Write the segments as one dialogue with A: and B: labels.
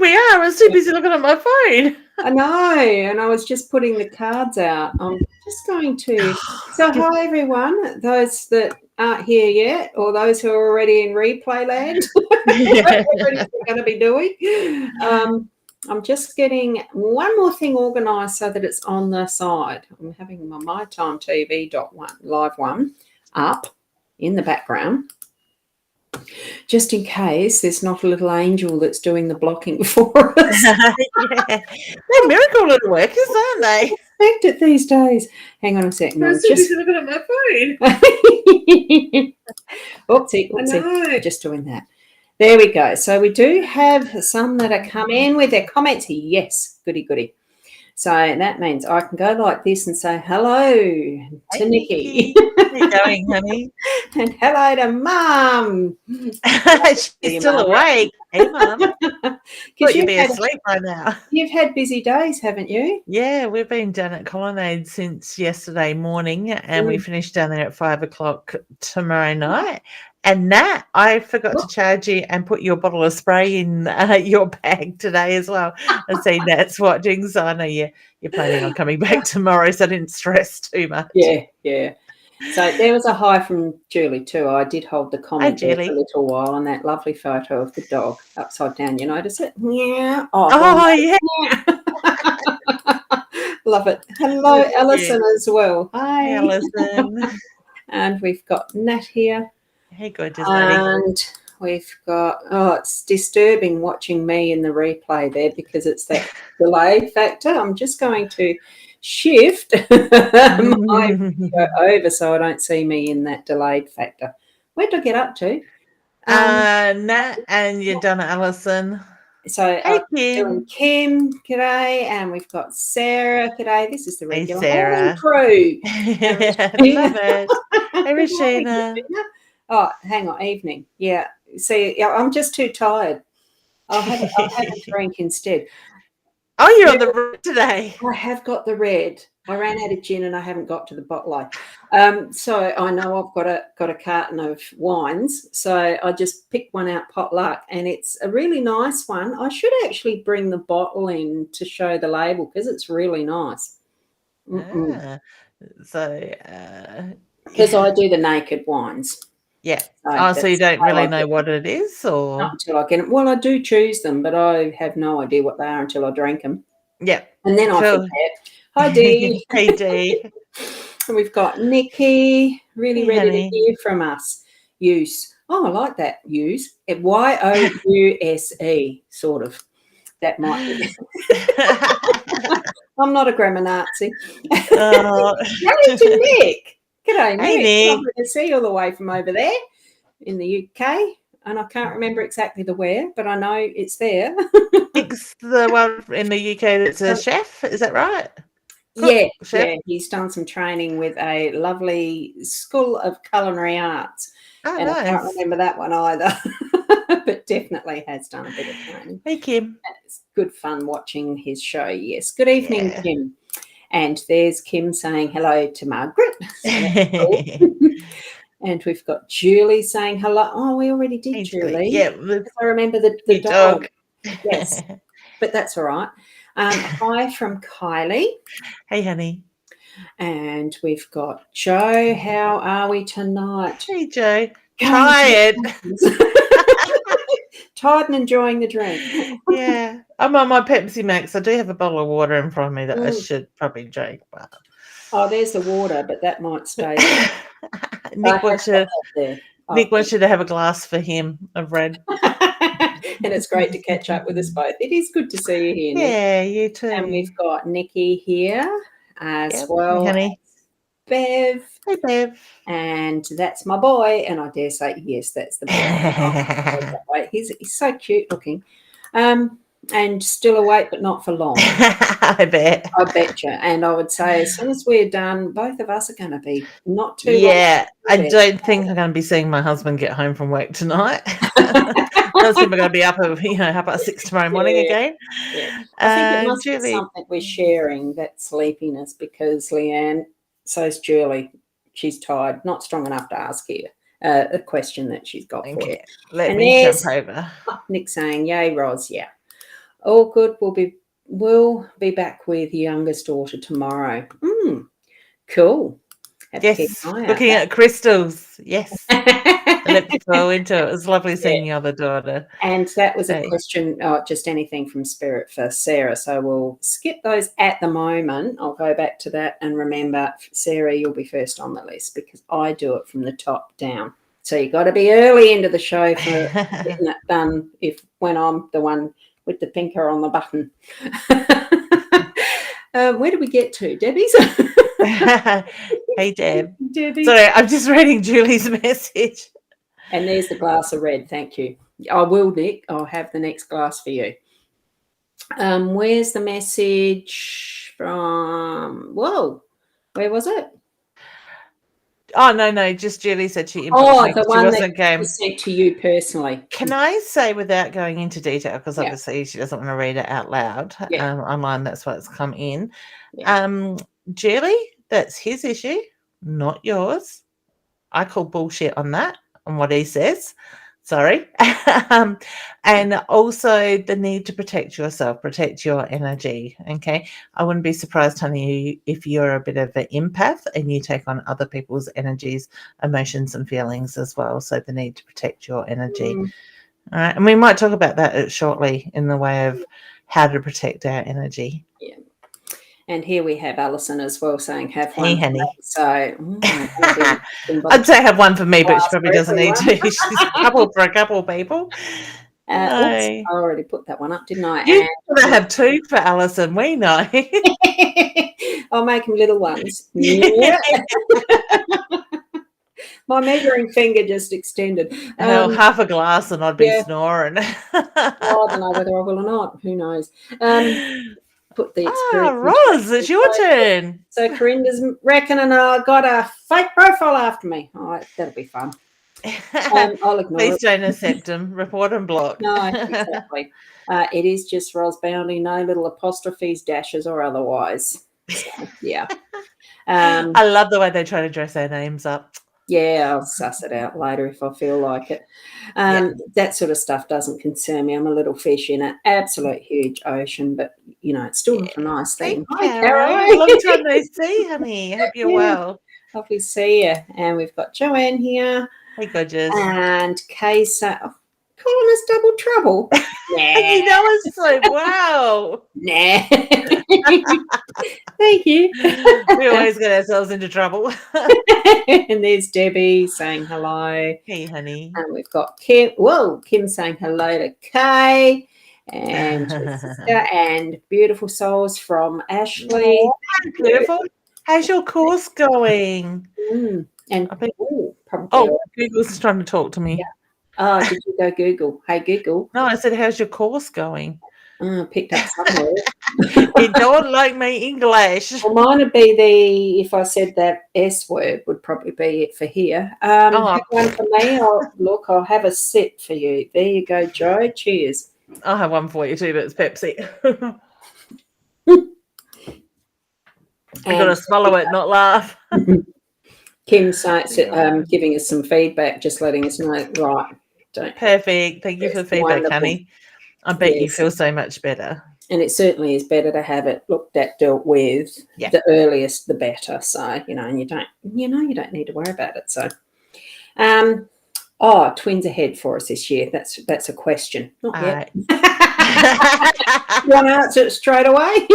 A: we are. I was too busy looking at my phone.
B: I know, and I was just putting the cards out. I'm just going to. So, hi everyone, those that aren't here yet, or those who are already in replay land, what we're going to be doing. I'm just getting one more thing organised so that it's on the side. I'm having my MyTimeTV.1 live one up in the background, just in case there's not a little angel that's doing the blocking for us.
A: They're miracle little workers, aren't they?
B: Expect it these days. Hang on a second.
A: I'm just looking at my phone.
B: Oopsie. Just doing that. There we go. So we do have some that are come in with their comments. Yes, goody. So that means I can go like this and say hello to Nikki.
A: How you going, honey?
B: And hello to Mum.
A: She's still awake. Hey, Mum. Thought you'd be asleep by now.
B: You've had busy days, haven't you?
A: Yeah, we've been down at Colonnade since yesterday morning, and we finished down there at 5 o'clock tomorrow night. And Nat, I forgot to charge you and put your bottle of spray in your bag today as well. I see Nat's watching, so I know you're planning on coming back tomorrow, so I didn't stress too much.
B: Yeah. So there was a hi from Julie too. I did hold the comment there for a little while on that lovely photo of the dog upside down. You notice it? Yeah.
A: Yeah.
B: Love it. Hello, Alison as well.
A: Hi, Alison.
B: And we've got Nat here.
A: Hey, gorgeous lady.
B: And we've got, it's disturbing watching me in the replay there because it's that delay factor. I'm just going to shift my video over so I don't see me in that delayed factor. Where did I get up to?
A: Nat, and you're done, Alison.
B: So
A: hey, Kim.
B: Kim, g'day, and we've got Sarah, g'day. This is the regular
A: Sarah.
B: crew.
A: Love it. Hey, Rashina.
B: Oh, hang on, evening. Yeah. See, I'm just too tired. I'll have a drink instead.
A: Oh, you're on the red today.
B: I have got the red. I ran out of gin and I haven't got to the bottle. So I know I've got a carton of wines. So I just picked one out potluck, and it's a really nice one. I should actually bring the bottle in to show the label because it's really nice.
A: So
B: because I do the naked wines.
A: Yeah. So you don't really know what it is, or
B: not until I get them. Well, I do choose them, but I have no idea what they are until I drink them.
A: Yeah.
B: And then I forget. Hi, Dee.
A: Hey, Dee.
B: And we've got Nikki, really ready to hear from us. Use. Oh, I like that. Use. YOUSE, sort of. That might be. I'm not a grammar Nazi. Hello to Nick. G'day, Nick.
A: Hey, Nick.
B: Lovely to see you all the way from over there in the UK. And I can't remember exactly the where, but I know it's there.
A: It's the one in the UK that's a chef, is that right?
B: Yeah, he's done some training with a lovely School of Culinary Arts.
A: Oh,
B: and
A: nice.
B: I can't remember that one either, but definitely has done a bit of training.
A: Hey, Kim.
B: And it's good fun watching his show, yes. Good evening, Kim. And there's Kim saying hello to Margaret. And we've got Julie saying hello. Oh, we already did, Julie.
A: Yeah.
B: I remember the dog. Yes, but that's all right. Hi from Kylie.
A: Hey, honey.
B: And we've got Joe. How are we tonight?
A: Hey, Joe. Tired.
B: Tired and enjoying the drink.
A: Yeah. I'm on my Pepsi Max. I do have a bottle of water in front of me that I should probably drink. But...
B: Oh, there's the water, but that might stay there.
A: Nick wants you to have a glass for him of red.
B: And it's great to catch up with us both. It is good to see you here, Nick.
A: Yeah, you too.
B: And we've got Nikki here as well.
A: Honey.
B: Bev.
A: Hey, Bev.
B: And that's my boy. And I dare say, yes, that's the boy. He's so cute looking. And still awake, but not for long.
A: I bet
B: you. And I would say as soon as we're done, both of us are going to be not too long.
A: Yeah, I don't think I'm going to be seeing my husband get home from work tonight. I was going to be up at 6:30 tomorrow morning again.
B: Yeah. I think it must be something we're sharing, that sleepiness, because Leanne, so's Julie. She's tired, not strong enough to ask you a question that she's got for you.
A: Let me jump over.
B: Nick saying, yay, Ros, yeah. All good. We'll be back with youngest daughter tomorrow. Cool. Have to keep
A: Yes,
B: an eye
A: looking at crystals. Yes,
B: out.
A: let's go into it. It was lovely seeing
B: Yeah.
A: your other daughter.
B: And that was a
A: Hey.
B: question, just anything from Spirit for Sarah. So we'll skip those at the moment. I'll go back to that. And remember, Sarah, you'll be first on the list because I do it from the top down. So you've got to be early into the show for getting it done when I'm the one with the finger on the button. Where do we get to? Debbie's?
A: Hey, Deb.
B: Debbie.
A: Sorry, I'm just reading Julie's message.
B: And there's the glass of red. Thank you. I will, Nick. I'll have the next glass for you. Where's the message from? Whoa, where was it?
A: Oh, no, just Julie said she
B: Oh, the
A: she
B: one
A: wasn't
B: that
A: game.
B: she sent to you personally.
A: Can I say, without going into detail, because
B: Yeah.
A: obviously she doesn't want to read it out loud online, that's why it's come in.
B: Yeah.
A: Julie, that's his issue, not yours. I call bullshit on that, on what he says. Sorry. And also the need to protect yourself, protect your energy. Okay. I wouldn't be surprised, honey, if you're a bit of an empath and you take on other people's energies, emotions, and feelings as well. So the need to protect your energy. All right. And we might talk about that shortly in the way of how to protect our energy.
B: Yeah. And here we have Alison as well saying, have one.
A: Hey, honey.
B: So
A: I'd say have one for me, but she probably doesn't need to. She's a couple for a couple of people.
B: Oops, I already put that one up, didn't I?
A: You have two for Alison. We know.
B: I'll make them little ones. Yeah. My measuring finger just extended.
A: Half a glass and I'd be snoring.
B: I don't know whether I will or not. Who knows? Put the experience.
A: Ros, it's your turn.
B: So Corinda's reckoning I got a fake profile after me. Oh, that'll be fun. I'll ignore
A: Please
B: it.
A: don't accept them. Report and block.
B: No, exactly. It is just Ros Boundy, no little apostrophes, dashes, or otherwise. So, yeah.
A: I love the way they try to dress their names up.
B: Yeah, I'll suss it out later if I feel like it. That sort of stuff doesn't concern me. I'm a little fish in an absolute huge ocean, but, it's still not a nice thing.
A: Hi, Carol. Long time no see, honey. Hope you're well.
B: Lovely to see you. And we've got Joanne here.
A: Hey, gorgeous.
B: And Kay calling us double trouble.
A: Nah. You know us so well.
B: Nah. Thank you.
A: We always get ourselves into trouble.
B: And there's Debbie saying hello.
A: Hey, honey.
B: And we've got Kim. Whoa, Kim saying hello to Kay. And sister and beautiful souls from Ashley.
A: Oh, beautiful. How's your course going?
B: And
A: probably. Google's trying to talk to me.
B: Yeah. Oh, did you go Google? Hey, Google.
A: No, I said, how's your course going?
B: Picked up somewhere.
A: You don't like my English.
B: Well, mine would be if I said that S word would probably be it for here. One for me. I'll have a sip for you. There you go, Joe. Cheers.
A: I'll have one for you too, but it's Pepsi. I've got to swallow it, not laugh.
B: Kim's giving us some feedback, just letting us know. Right.
A: Perfect. Thank you for the feedback, honey. I bet you feel so much better.
B: And it certainly is better to have it looked at, dealt with.
A: Yeah.
B: The earliest, the better. So, and you don't need to worry about it. So, twins ahead for us this year. That's a question. Not yet. You want to answer it straight away?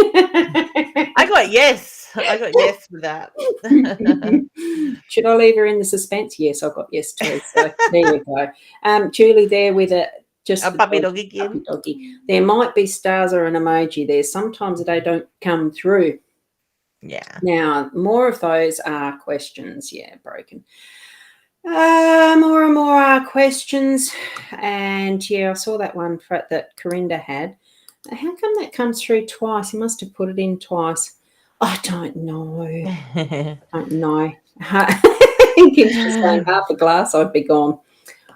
A: I got yes for that.
B: Should I leave her in the suspense? Yes, I got yes too. So there you go. Julie there with a
A: puppy dog again.
B: Doggy. There might be stars or an emoji there. Sometimes they don't come through.
A: Yeah.
B: Now, more of those are questions. Yeah, broken. More and more are questions. And I saw that one that Corinda had. How come that comes through twice? He must have put it in twice. I don't know. Kim's just saying half a glass, I'd be gone.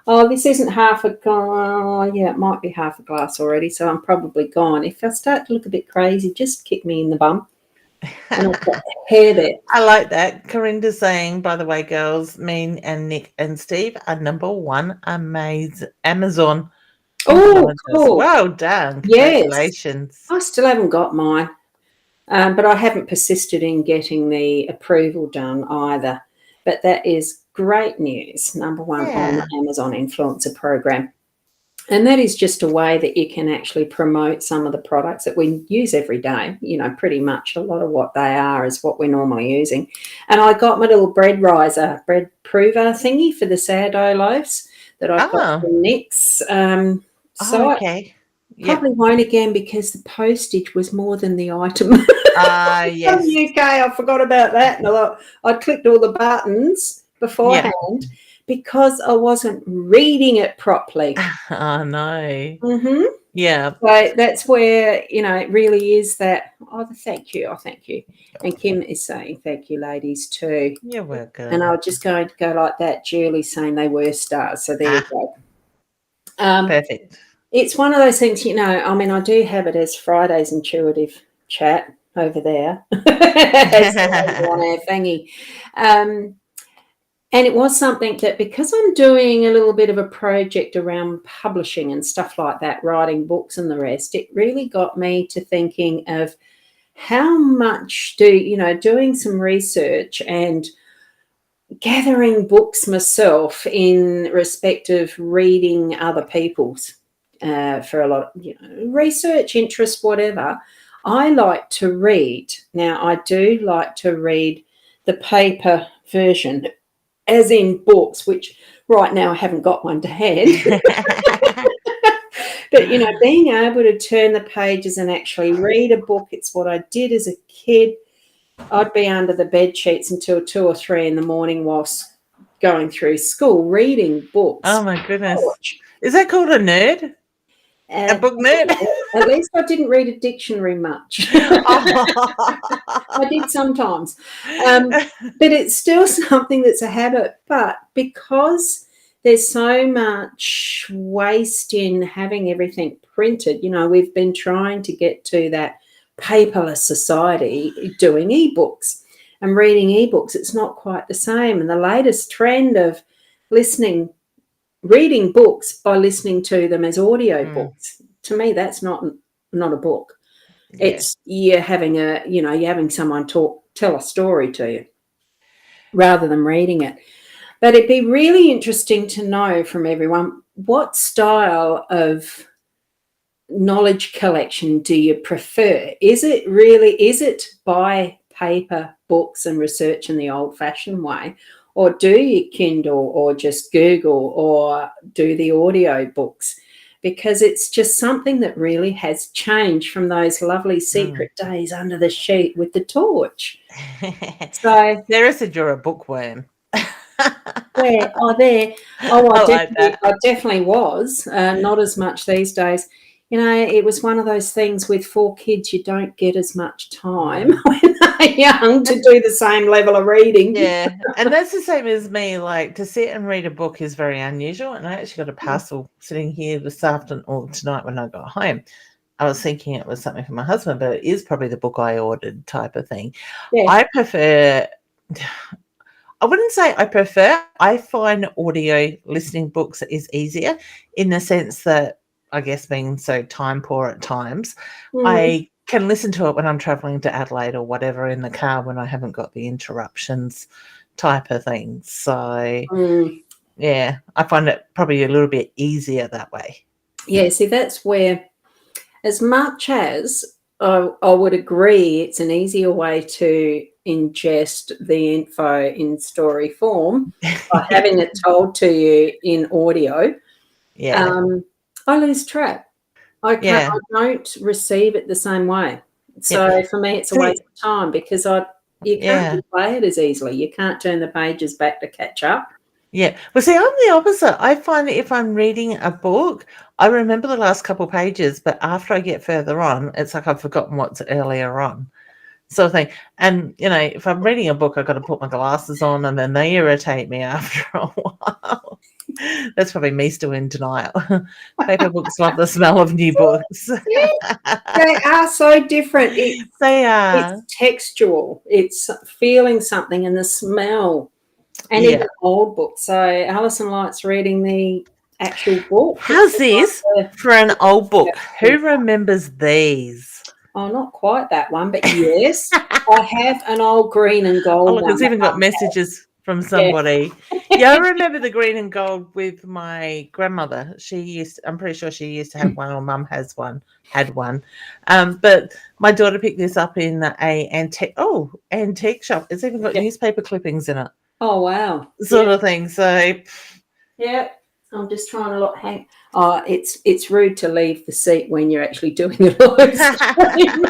B: Oh, this isn't half a glass. Yeah, it might be half a glass already, so I'm probably gone. If I start to look a bit crazy, just kick me in the bum. And I've got hair there.
A: I like that. Corinda's saying, by the way, girls, me and Nick and Steve are number one Amazon.
B: Oh,
A: Blinders.
B: cool.
A: Well done.
B: Yes.
A: Congratulations.
B: I still haven't got mine, but I haven't persisted in getting the approval done either. But that is great news, number one, on the
A: Yeah.
B: Amazon Influencer Program. And that is just a way that you can actually promote some of the products that we use every day. You know, pretty much a lot of what they are is what we're normally using. And I got my little bread prover thingy for the sourdough loaves that I got
A: Oh.
B: from Nick's.
A: Oh,
B: So I
A: okay. Yep.
B: probably won't again because the postage was more than the item. From
A: Yes.
B: the UK, I forgot about that. And I clicked all the buttons
A: Yeah.
B: beforehand because I wasn't reading it properly.
A: Oh, no.
B: Mm-hmm.
A: Yeah.
B: So that's where, you know, it really is that, oh, thank you, thank you. And Kim is saying thank you, ladies, too.
A: You're
B: And I
A: welcome.
B: was just going to go like that. Julie's saying they were stars. So there you go.
A: Perfect.
B: It's one of those things, you know, I mean, I do have it as Friday's intuitive chat over there. As on our thingy. And it was something that, because I'm doing a little bit of a project around publishing and stuff like that, writing books and the rest, it really got me to thinking of how much doing some research and gathering books myself in respect of reading other people's for a lot of research, interest, whatever. I like to read. Now, I do like to read the paper version, as in books, which right now I haven't got one to hand. But, being able to turn the pages and actually read a book, it's what I did as a kid. I'd be under the bed sheets until 2 or 3 in the morning whilst going through school, reading books.
A: Oh, my goodness. Is that called a nerd? A book nerd?
B: At least I didn't read a dictionary much. I did sometimes. But it's still something that's a habit. But because there's so much waste in having everything printed, we've been trying to get to that paperless society doing ebooks and reading ebooks. It's not quite the same. And the latest trend of reading books by listening to them as audio books, to me, that's not a book. Yeah. It's you're having someone tell a story to you rather than reading it. But it'd be really interesting to know from everyone, what style of knowledge collection do you prefer? Is it by paper books and research in the old-fashioned way? Or do you Kindle or just Google or do the audio books? Because it's just something that really has changed from those lovely secret days under the sheet with the torch. So
A: Sarah said you're a bookworm.
B: where? Oh, there. Oh, I definitely was. Not as much these days. It was one of those things with 4 kids, you don't get as much time when they're young to do the same level of reading.
A: Yeah, and that's the same as me. Like, to sit and read a book is very unusual. And I actually got a parcel sitting here this afternoon or tonight when I got home. I was thinking it was something for my husband, but it is probably the book I ordered type of thing.
B: Yeah.
A: I prefer... I wouldn't say I prefer. I find audio listening books is easier in the sense that, I guess, being so time poor at times, I can listen to it when I'm traveling to Adelaide or whatever in the car when I haven't got the interruptions type of thing. So, yeah, I find it probably a little bit easier that way.
B: Yeah, see, that's where, as much as I would agree it's an easier way to ingest the info in story form by having it told to you in audio, I lose track. I don't receive it the same way. So for me, it's a waste of time because you can't play it as easily. You can't turn the pages back to catch up.
A: Yeah. Well, see, I'm the opposite. I find that if I'm reading a book, I remember the last couple of pages, but after I get further on, it's like I've forgotten what's earlier on. Sort of thing. And, if I'm reading a book, I've got to put my glasses on and then they irritate me after a while. That's probably me still in denial. Paper books love the smell of new books.
B: They are so different.
A: They are.
B: It's textual. It's feeling something and the smell. And even old books. So Alison likes reading the actual book.
A: How's this for an old book? Who remembers these?
B: Oh, not quite that one, but yes, I have an old green and gold
A: Oh, look,
B: one.
A: it's even got messages from somebody. Yeah, I remember the green and gold with my grandmother. I'm pretty sure she used to have one, or Mum had one. But my daughter picked this up in a antique shop. It's even got newspaper clippings in it.
B: Oh, wow.
A: Sort of thing. So
B: yeah, I'm just trying to look. Oh, it's rude to leave the seat when you're actually doing a live stream.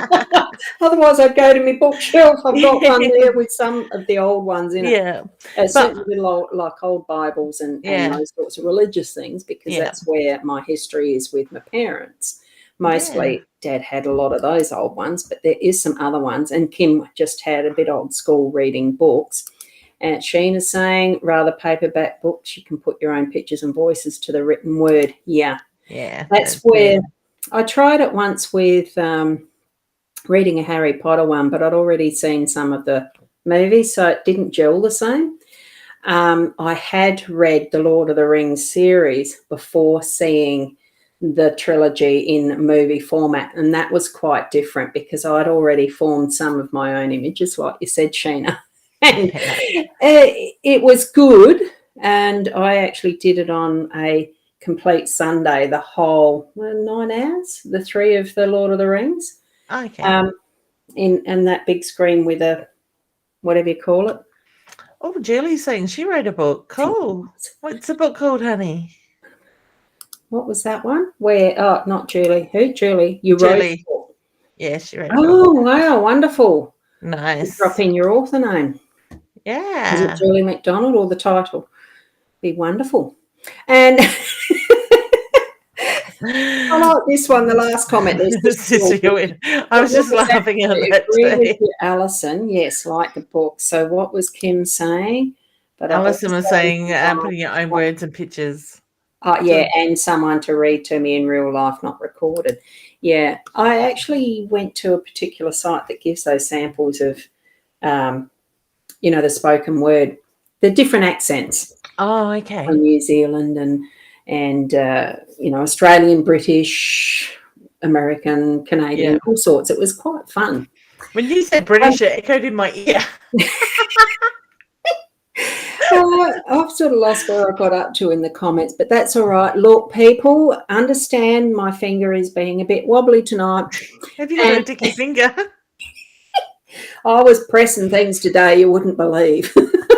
B: Otherwise, I'd go to my bookshelf. I've got one there with some of the old ones in it.
A: Yeah,
B: certainly little like old Bibles and those sorts of religious things, because that's where my history is with my parents. Mostly, Dad had a lot of those old ones, but there is some other ones. And Kim just had a bit old school reading books. And Sheen is saying, rather paperback books, you can put your own pictures and voices to the written word. Yeah. That's where I tried it once with reading a Harry Potter one, but I'd already seen some of the movies, so it didn't gel the same. I had read the Lord of the Rings series before seeing the trilogy in movie format, and that was quite different because I'd already formed some of my own images, like you said, Sheena. And it was good, and I actually did it on a complete Sunday, the whole 9 hours, the 3 of the Lord of the Rings.
A: Okay.
B: In that big screen with a, whatever you call it.
A: Oh, Julie's saying she wrote a book. Cool. What's the book called, honey?
B: What was that one? Where? Oh, not Julie. Who? Julie. You wrote a book.
A: Yeah, she wrote
B: a book. Oh, wow. Wonderful.
A: Nice.
B: Drop in your author name.
A: Yeah.
B: Is it Julie McDonald or the title? Be wonderful. And I like this one, the last comment.
A: I was just laughing at that too.
B: Alison, yes, like the book. So what was Kim saying? But
A: Alison was saying putting your own words and pictures.
B: And someone to read to me in real life, not recorded. Yeah, I actually went to a particular site that gives those samples of, the spoken word, the different accents.
A: Oh, okay.
B: From New Zealand and Australian, British, American, Canadian, all sorts. It was quite fun.
A: When you said British, it echoed in my ear.
B: I've sort of lost where I got up to in the comments, but that's all right. Look, people, understand my finger is being a bit wobbly tonight.
A: Have you got a dicky finger?
B: I was pressing things today you wouldn't believe.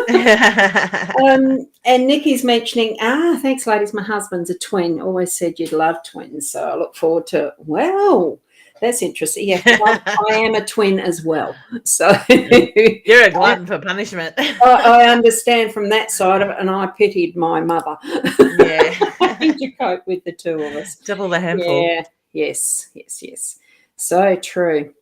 B: And Nikki's mentioning, thanks, ladies. My husband's a twin. Always said you'd love twins, so I look forward to it. Wow, that's interesting. Yeah, I am a twin as well. So
A: you're a glutton for punishment.
B: I understand from that side of it, and I pitied my mother.
A: Yeah,
B: having to cope with the two of us.
A: Double the handful.
B: Yeah. Yes. So true.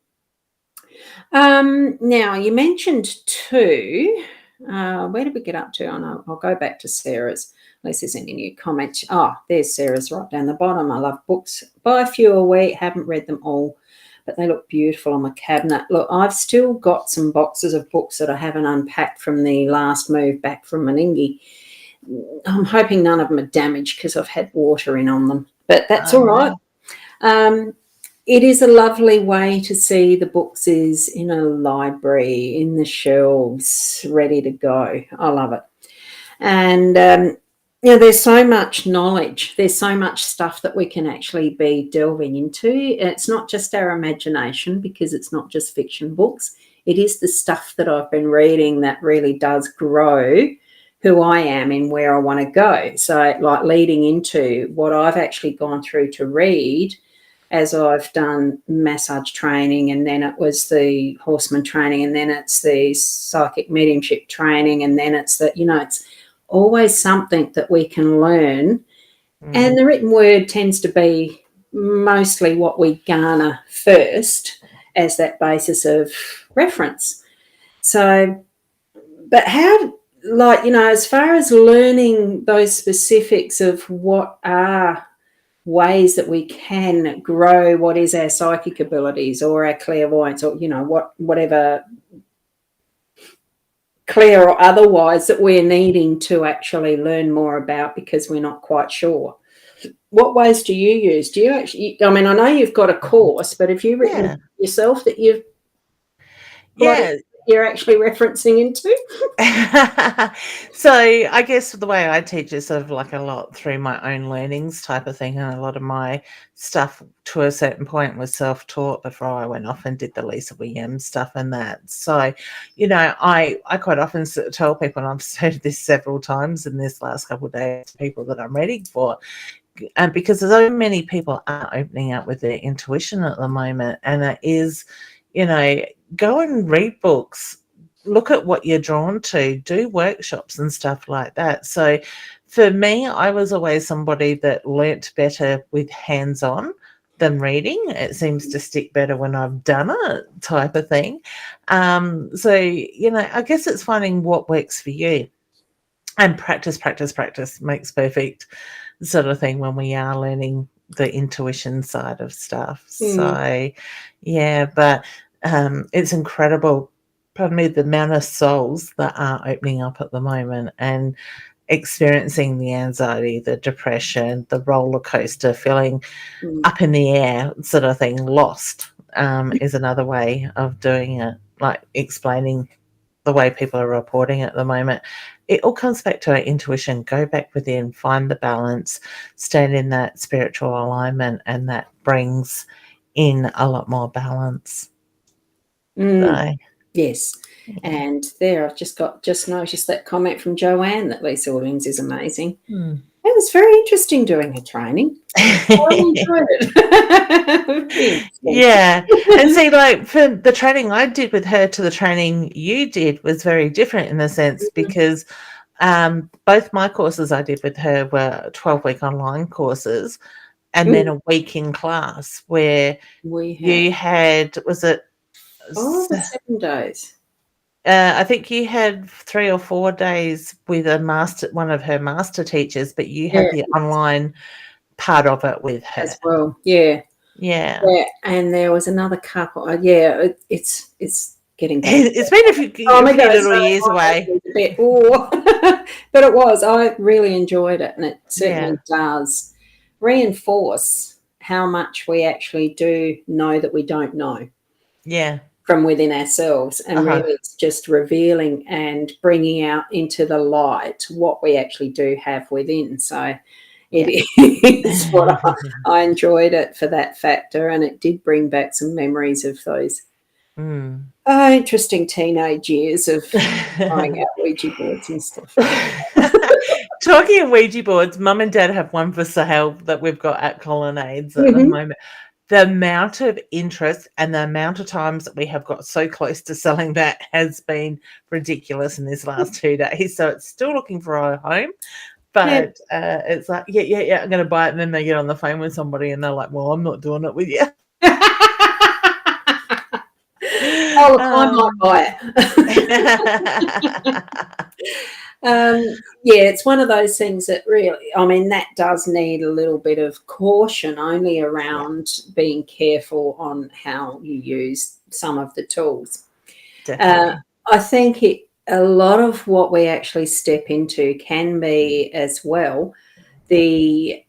B: Now you mentioned too. Where did we get up to? I'll go back to Sarah's, unless there's any new comments. Oh, there's Sarah's right down the bottom. I love books. Buy a few a week. Haven't read them all, but they look beautiful on my cabinet. Look, I've still got some boxes of books that I haven't unpacked from the last move back from Meningie. I'm hoping none of them are damaged because I've had water in on them, but that's all right. It is a lovely way to see the books is in a library, in the shelves, ready to go. I love it. And, there's so much knowledge. There's so much stuff that we can actually be delving into. It's not just our imagination, because it's not just fiction books. It is the stuff that I've been reading that really does grow who I am and where I want to go. So like leading into what I've actually gone through to read, as I've done massage training, and then it was the horseman training, and then it's the psychic mediumship training, and then it's it's always something that we can learn. And the written word tends to be mostly what we garner first as that basis of reference. So, but how, as far as learning those specifics of what are ways that we can grow what is our psychic abilities or our clairvoyance, or whatever clear or otherwise that we're needing to actually learn more about because we're not quite sure. what ways do you use? Do you actually? I mean, I know you've got a course, but have you written yourself that you've you're actually referencing into?
A: So I guess the way I teach is sort of like a lot through my own learnings type of thing, and a lot of my stuff to a certain point was self-taught before I went off and did the Lisa Williams stuff and that. So, you know, I quite often tell people, and I've said this several times in this last couple of days, people that I'm reading for, and because so many people are opening up with their intuition at the moment, and it is, you know, go and read books, look at what you're drawn to, do workshops and stuff like that. So for me, I was always somebody that learnt better with hands-on than reading. It seems to stick better when I've done it, type of thing. So, you know, I guess it's finding what works for you, and practice makes perfect sort of thing when we are learning the intuition side of stuff. So yeah, but it's incredible, pardon me, the amount of souls that are opening up at the moment and experiencing the anxiety, the depression, the roller coaster, feeling up in the air sort of thing, lost, is another way of doing it, like explaining the way people are reporting at the moment. It all comes back to our intuition. Go back within, find the balance, stand in that spiritual alignment, and that brings in a lot more balance. So,
B: yes. And there, I've just noticed that comment from Joanne that Lisa Williams is amazing. It was very interesting doing her training. I enjoyed it.
A: Yeah. And see, like for the training I did with her to the training you did was very different in a sense, because both my courses I did with her were 12-week online courses, and then a week in class where you had, was it?
B: 7 days.
A: I think you had 3 or 4 days with one of her master teachers, but you had the online part of it with her
B: as well. Yeah. And there was another couple. It's getting better.
A: It's been a few little years away.
B: But it was. I really enjoyed it, and it certainly does reinforce how much we actually do know that we don't know.
A: Yeah.
B: From within ourselves, and really it's just revealing and bringing out into the light what we actually do have within. So it is what I enjoyed it for that factor, and it did bring back some memories of those interesting teenage years of trying out Ouija boards and stuff.
A: Talking of Ouija boards, Mum and Dad have one for sale that we've got at Colonnades at the moment. The amount of interest and the amount of times that we have got so close to selling that has been ridiculous in this last 2 days. So it's still looking for a home, but it's like, yeah, I'm going to buy it. And then they get on the phone with somebody and they're like, well, I'm not doing it with you.
B: Oh, I might buy it. It's one of those things that really, I mean, that does need a little bit of caution only around being careful on how you use some of the tools.
A: Definitely.
B: I think a lot of what we actually step into can be as well the,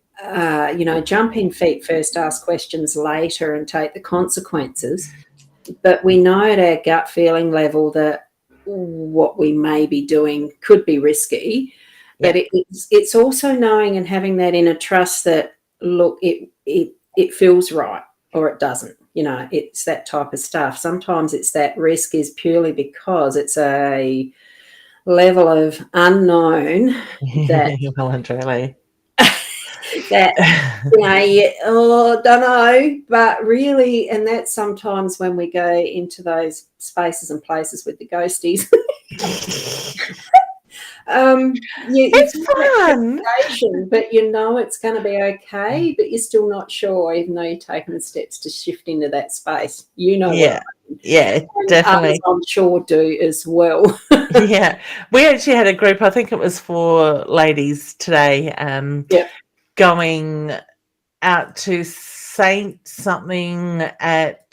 B: jump in feet first, ask questions later, and take the consequences. But we know at our gut feeling level that what we may be doing could be risky. But it's also knowing and having that inner trust that, look, it feels right or it doesn't. You know, it's that type of stuff. Sometimes it's that risk is purely because it's a level of unknown that
A: well and truly.
B: that don't know, but really, and that's sometimes when we go into those spaces and places with the ghosties. It's fun, but you know it's going to be okay, but you're still not sure, even though you're taking the steps to shift into that space. You know,
A: definitely.
B: I'm sure do as well.
A: Yeah, we actually had a group. I think it was 4 ladies today. Going out to Saint something at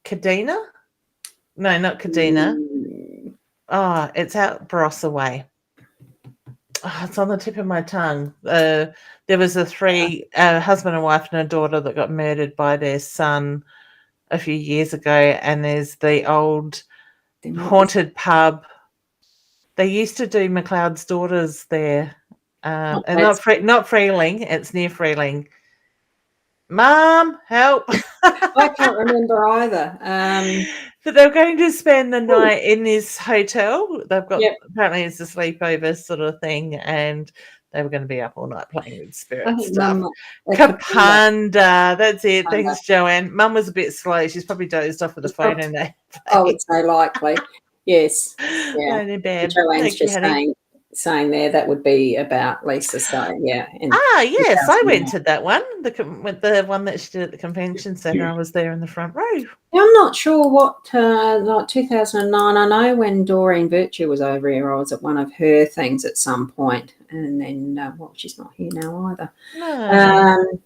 A: Kadena. No, not Kadena. Oh, it's out Barossa way. it's on the tip of my tongue. There was a husband and wife and a daughter that got murdered by their son a few years ago, and there's the old haunted pub. They used to do McLeod's Daughters there, and not Freeling. It's near Freeling. Mum, help!
B: I can't remember either.
A: But they're going to spend the night in this hotel. They've got apparently it's a sleepover sort of thing, and they were going to be up all night playing with spirit stuff. Kapunda, that's it. Thanks, Joanne. Mum was a bit slow. She's probably dozed off with the phone in there.
B: Oh, it's so likely. Yes. Yeah. Joanne's just saying there that would be about Lisa. So yeah.
A: Yes, I went to that one. The one that she did at the convention centre. I was there in the front row.
B: I'm not sure what like 2009. I know when Doreen Virtue was over here, I was at one of her things at some point, and then she's not here now either. No.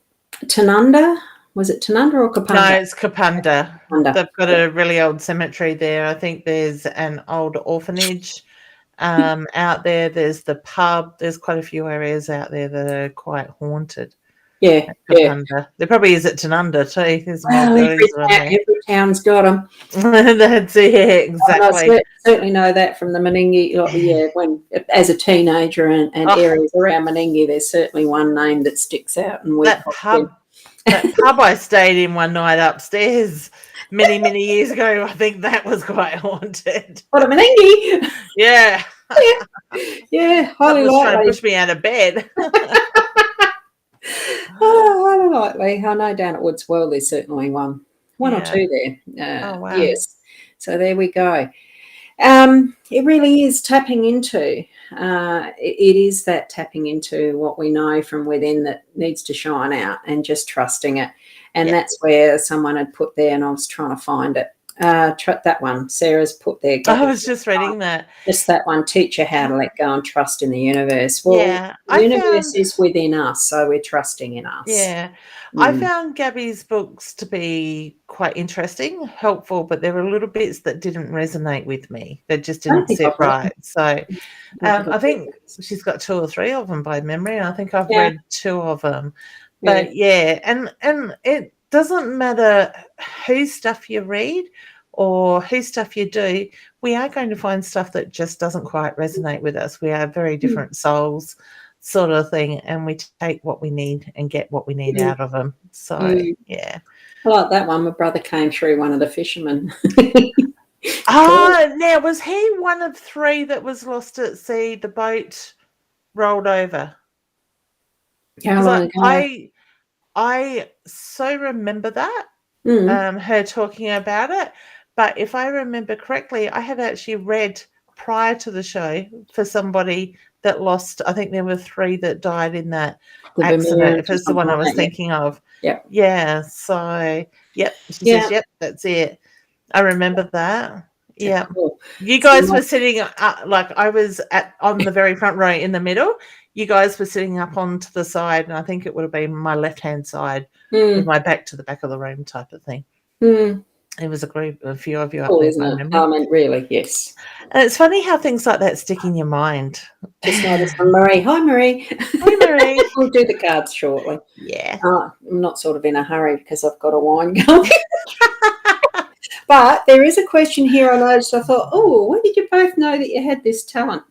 B: Tanunda. Was it Tanunda or Kapunda?
A: No, it's Kapunda. They've got a really old cemetery there. I think there's an old orphanage out there. There's the pub. There's quite a few areas out there that are quite haunted.
B: Yeah.
A: There probably is at Tanunda too. There's
B: every town's got them.
A: That's it, exactly.
B: I certainly know that from the Meningie. When as a teenager and areas around Meningie, there's certainly one name that sticks out. And
A: that pub I stayed in one night upstairs many years ago, I think that was quite haunted.
B: What, a Meningie?
A: Yeah.
B: Yeah, highly likely.
A: Trying to push me out of bed.
B: Highly likely. I know down at Woods World there's certainly one or two there.
A: Wow.
B: Yes. So there we go. It really is tapping into. It is that tapping into what we know from within that needs to shine out, and just trusting it. And that's where someone had put there, and I was trying to find it. That one, Sarah's put there.
A: I was just reading that.
B: Just that one, teach her how to let go and trust in the universe. Well, the universe is within us, so we're trusting in us.
A: Yeah. I found Gabby's books to be quite interesting, helpful, but there were little bits that didn't resonate with me. They just didn't sit right. So I think she's got 2 or 3 of them by memory, and I think I've read 2 of them. But and it doesn't matter whose stuff you read or whose stuff you do, we are going to find stuff that just doesn't quite resonate with us. We are very different souls, sort of thing, and we take what we need and get what we need out of them. So, yeah.
B: I like that one. My brother came through one of the fishermen.
A: Now, was he one of 3 that was lost at sea? The boat rolled over.
B: How long ago?
A: I so remember that, her talking about it. But if I remember correctly, I had actually read prior to the show for somebody that lost, I think there were 3 that died in that accident, if it's the one I was thinking of.
B: Yep.
A: Yeah. So, she says, yep, that's it. I remember that. Yeah. Cool. You guys were sitting like I was on the very front row in the middle. You guys were sitting up onto the side, and I think it would have been my left-hand side with my back to the back of the room type of thing. It was a few of you up there.
B: Isn't it? I mean, really, yes.
A: And it's funny how things like that stick in your mind.
B: Just noticed from Marie. Hi, Marie.
A: Hi, Marie.
B: We'll do the cards shortly.
A: Yeah.
B: I'm not sort of in a hurry because I've got a wine going. But there is a question here I noticed. I thought, when did you both know that you had this talent?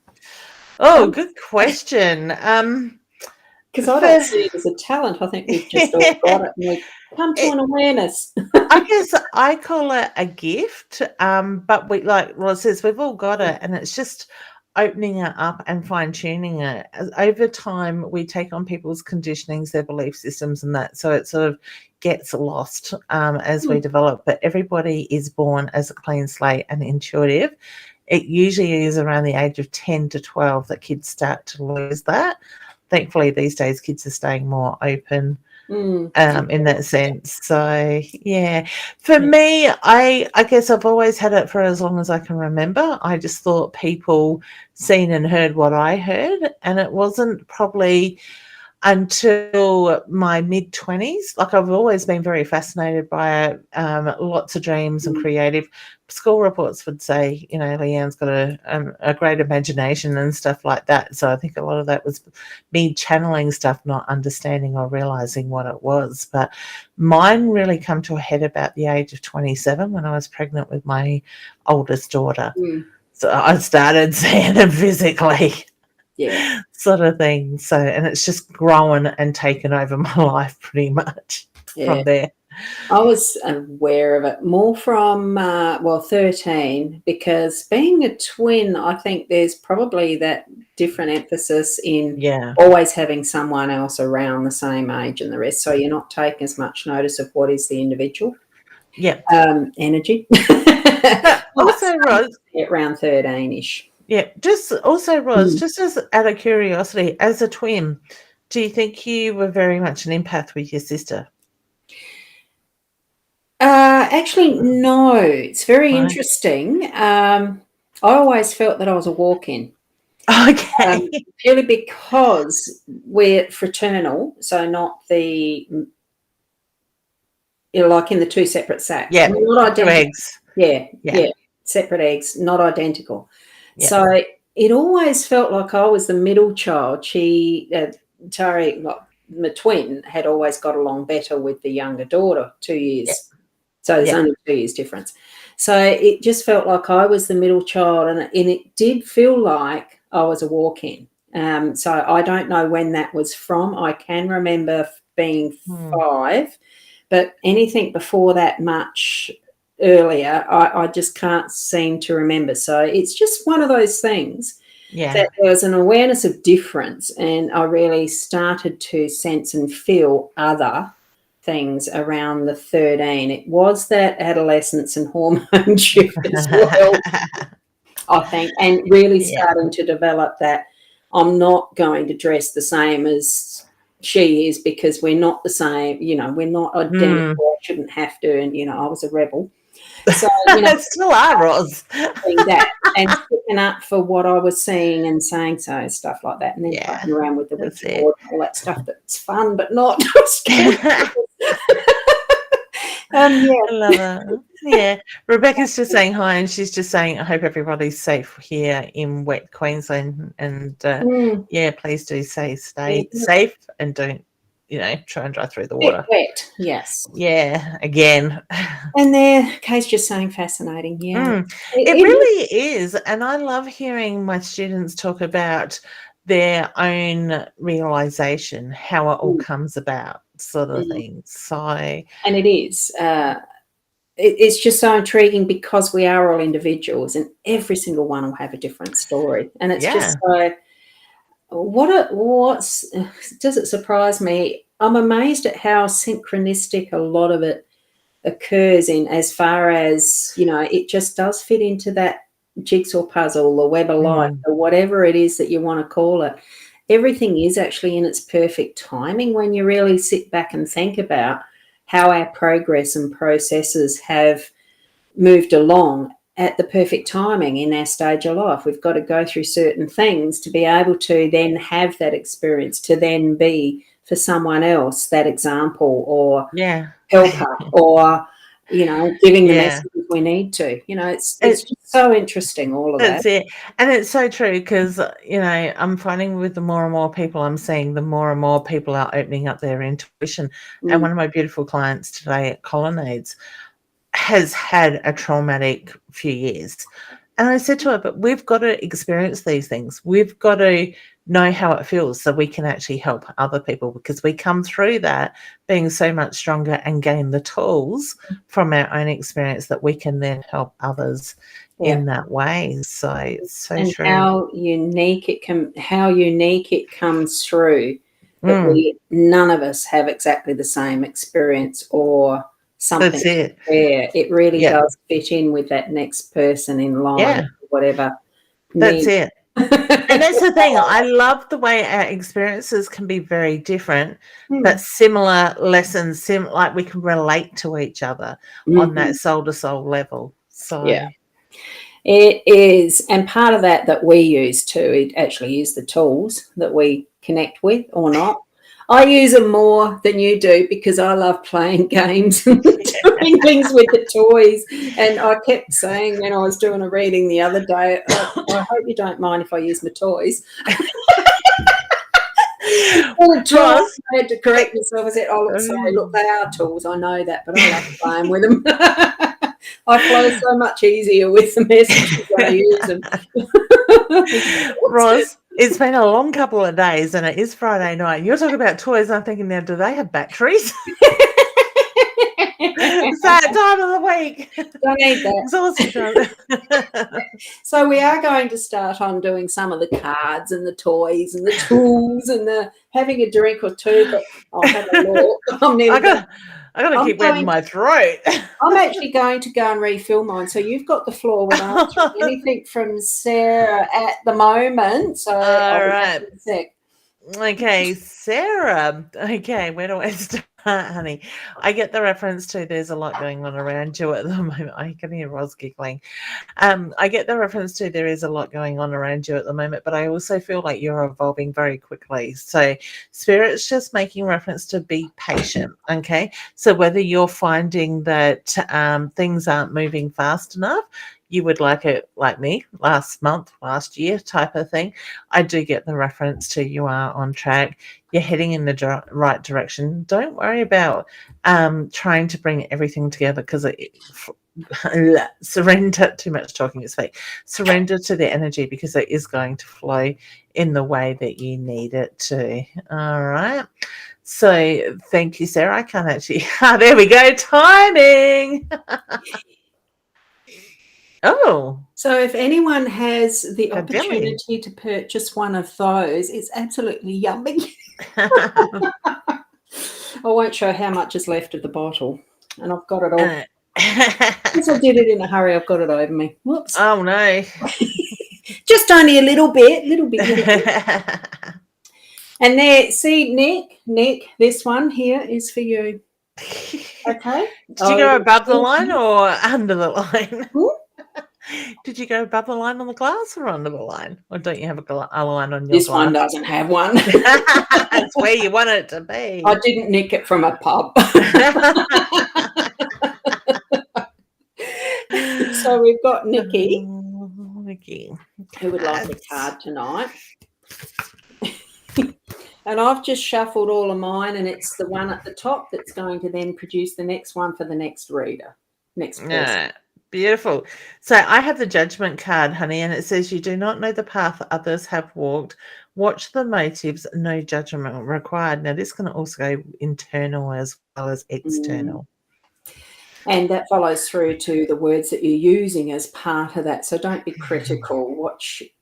A: Oh, good question.
B: Because I don't see it as a talent. I think we've just all got it and we've come to an awareness.
A: I guess I call it a gift, but we, like Ros says, we've all got it, and it's just opening it up and fine-tuning it. Over time, we take on people's conditionings, their belief systems and that, so it sort of gets lost as we develop. But everybody is born as a clean slate and intuitive. It usually is around the age of 10 to 12 that kids start to lose that. Thankfully, these days, kids are staying more open in that sense. So, yeah. For me, I guess I've always had it for as long as I can remember. I just thought people seen and heard what I heard, and it wasn't probably until my mid-20s. Like, I've always been very fascinated by lots of dreams and creative. School reports would say, Leanne's got a great imagination and stuff like that. So I think a lot of that was me channeling stuff, not understanding or realizing what it was. But mine really come to a head about the age of 27 when I was pregnant with my oldest daughter. So I started seeing them physically.
B: Yeah.
A: Sort of thing. So, and it's just grown and taken over my life pretty much from there.
B: I was aware of it more from, 13, because being a twin, I think there's probably that different emphasis in always having someone else around the same age and the rest. So you're not taking as much notice of what is the individual energy.
A: Also, Ros,
B: around 13-ish.
A: Yeah, just also, Ros, just as out of curiosity, as a twin, do you think you were very much an empath with your sister?
B: Actually, no. It's very interesting. I always felt that I was a walk-in.
A: Okay.
B: Purely because we're fraternal, so not the, like in the two separate sacks.
A: Yeah,
B: not
A: two eggs.
B: Yeah, separate eggs, not identical. Yeah. So it always felt like I was the middle child. Tari, my twin, had always got along better with the younger daughter, 2 years. Yeah. So there's only 2 years difference. So it just felt like I was the middle child, and it did feel like I was a walk-in. So I don't know when that was from. I can remember being 5, but anything before that much earlier, I just can't seem to remember. So it's just one of those things that there was an awareness of difference, and I really started to sense and feel other things around the 13. It was that adolescence and hormone shift as well, I think, and really starting to develop that I'm not going to dress the same as she is because we're not the same, we're not identical. I shouldn't have to, and I was a rebel. So,
A: still are, Ros.
B: That and sticking up for what I was seeing and saying, so stuff like that, and then playing around with the witch board and all that stuff that's fun but not.
A: I love it. Yeah, Rebecca's just saying hi, and she's just saying, I hope everybody's safe here in wet Queensland, and please do stay safe and don't try and drive through the water.
B: Wet, yes.
A: Yeah, again.
B: And there, Kay's just saying fascinating. Yeah.
A: It really is. And I love hearing my students talk about their own realization, how it all comes about, sort of thing. So,
B: and it is. It's just so intriguing because we are all individuals, and every single one will have a different story. And it's just so. Does it surprise me? I'm amazed at how synchronistic a lot of it occurs in, as far as it just does fit into that jigsaw puzzle, the web of life, or whatever it is that you want to call it. Everything is actually in its perfect timing when you really sit back and think about how our progress and processes have moved along at the perfect timing in our stage of life. We've got to go through certain things to be able to then have that experience, to then be for someone else that example or helper or, giving the messages we need to. It's just so interesting, all of that.
A: That's it. And it's so true because, I'm finding with the more and more people I'm seeing, the more and more people are opening up their intuition. And one of my beautiful clients today at Colonnades has had a traumatic few years. And I said to her, but we've got to experience these things. We've got to know how it feels so we can actually help other people, because we come through that being so much stronger and gain the tools from our own experience that we can then help others in that way. So it's so true.
B: How unique it comes through that none of us have exactly the same experience or something.
A: That's it.
B: Where it really does fit in with that next person in line, or whatever.
A: That's it. And that's the thing. I love the way our experiences can be very different, but similar lessons, like we can relate to each other on that soul-to-soul level. So
B: it is. And part of that we use too, it actually is the tools that we connect with or not. I use them more than you do because I love playing games and doing things with the toys. And I kept saying when I was doing a reading the other day, I hope you don't mind if I use my toys.
A: Ros,
B: I had to correct myself. I said, "Oh, sorry, look, they are tools. I know that, but I love playing with them. I flow so much easier with the messages when I use them."
A: Ros, it's been a long couple of days, and it is Friday night. You're talking about toys. I'm thinking now, do they have batteries? It's that time of the week.
B: Don't need that.
A: Exhausting time.
B: So we are going to start on doing some of the cards and the toys and the tools and the having a drink or two. But I'll have a look.
A: I gotta keep wetting my throat.
B: I'm actually going to go and refill mine. So you've got the floor with anything from Sarah at the moment. So
A: all right. Okay, Sarah. Okay, where do I start, honey? I get the reference to there's a lot going on around you at the moment. I can hear Ros giggling. I get the reference to there is a lot going on around you at the moment, but I also feel like you're evolving very quickly. So Spirit's just making reference to be patient, okay? So whether you're finding that things aren't moving fast enough, you would like it like me last month, last year type of thing. I do get the reference to you are on track. You're heading in the right direction. Don't worry about trying to bring everything together because surrender, too much talking is fake. Surrender to the energy because it is going to flow in the way that you need it to. All right. So thank you, Sarah. I can't actually. There we go. Timing. Oh.
B: So if anyone has the opportunity to purchase one of those, it's absolutely yummy. I won't show how much is left of the bottle. And I've got it all. Since I did it in a hurry, I've got it over me. Whoops.
A: Oh, no.
B: Just only a little bit. And there, see, Nick, this one here is for you. Okay.
A: Did you go above the line or under the line? Did you go above the line on the glass or under the line? Or don't you have a line on your
B: This
A: glass?
B: one doesn't have one.
A: That's where you want it to be.
B: I didn't nick it from a pub. So we've got Nikki. Who would like a card tonight. And I've just shuffled all of mine, and it's the one at the top that's going to then produce the next one for the next reader. Next person.
A: Yeah, beautiful. So I have the Judgment card, honey, and it says you do not know the path others have walked. Watch the motives, no judgment required. Now, this can also go internal as well as external.
B: And that follows through to the words that you're using as part of that. So don't be critical.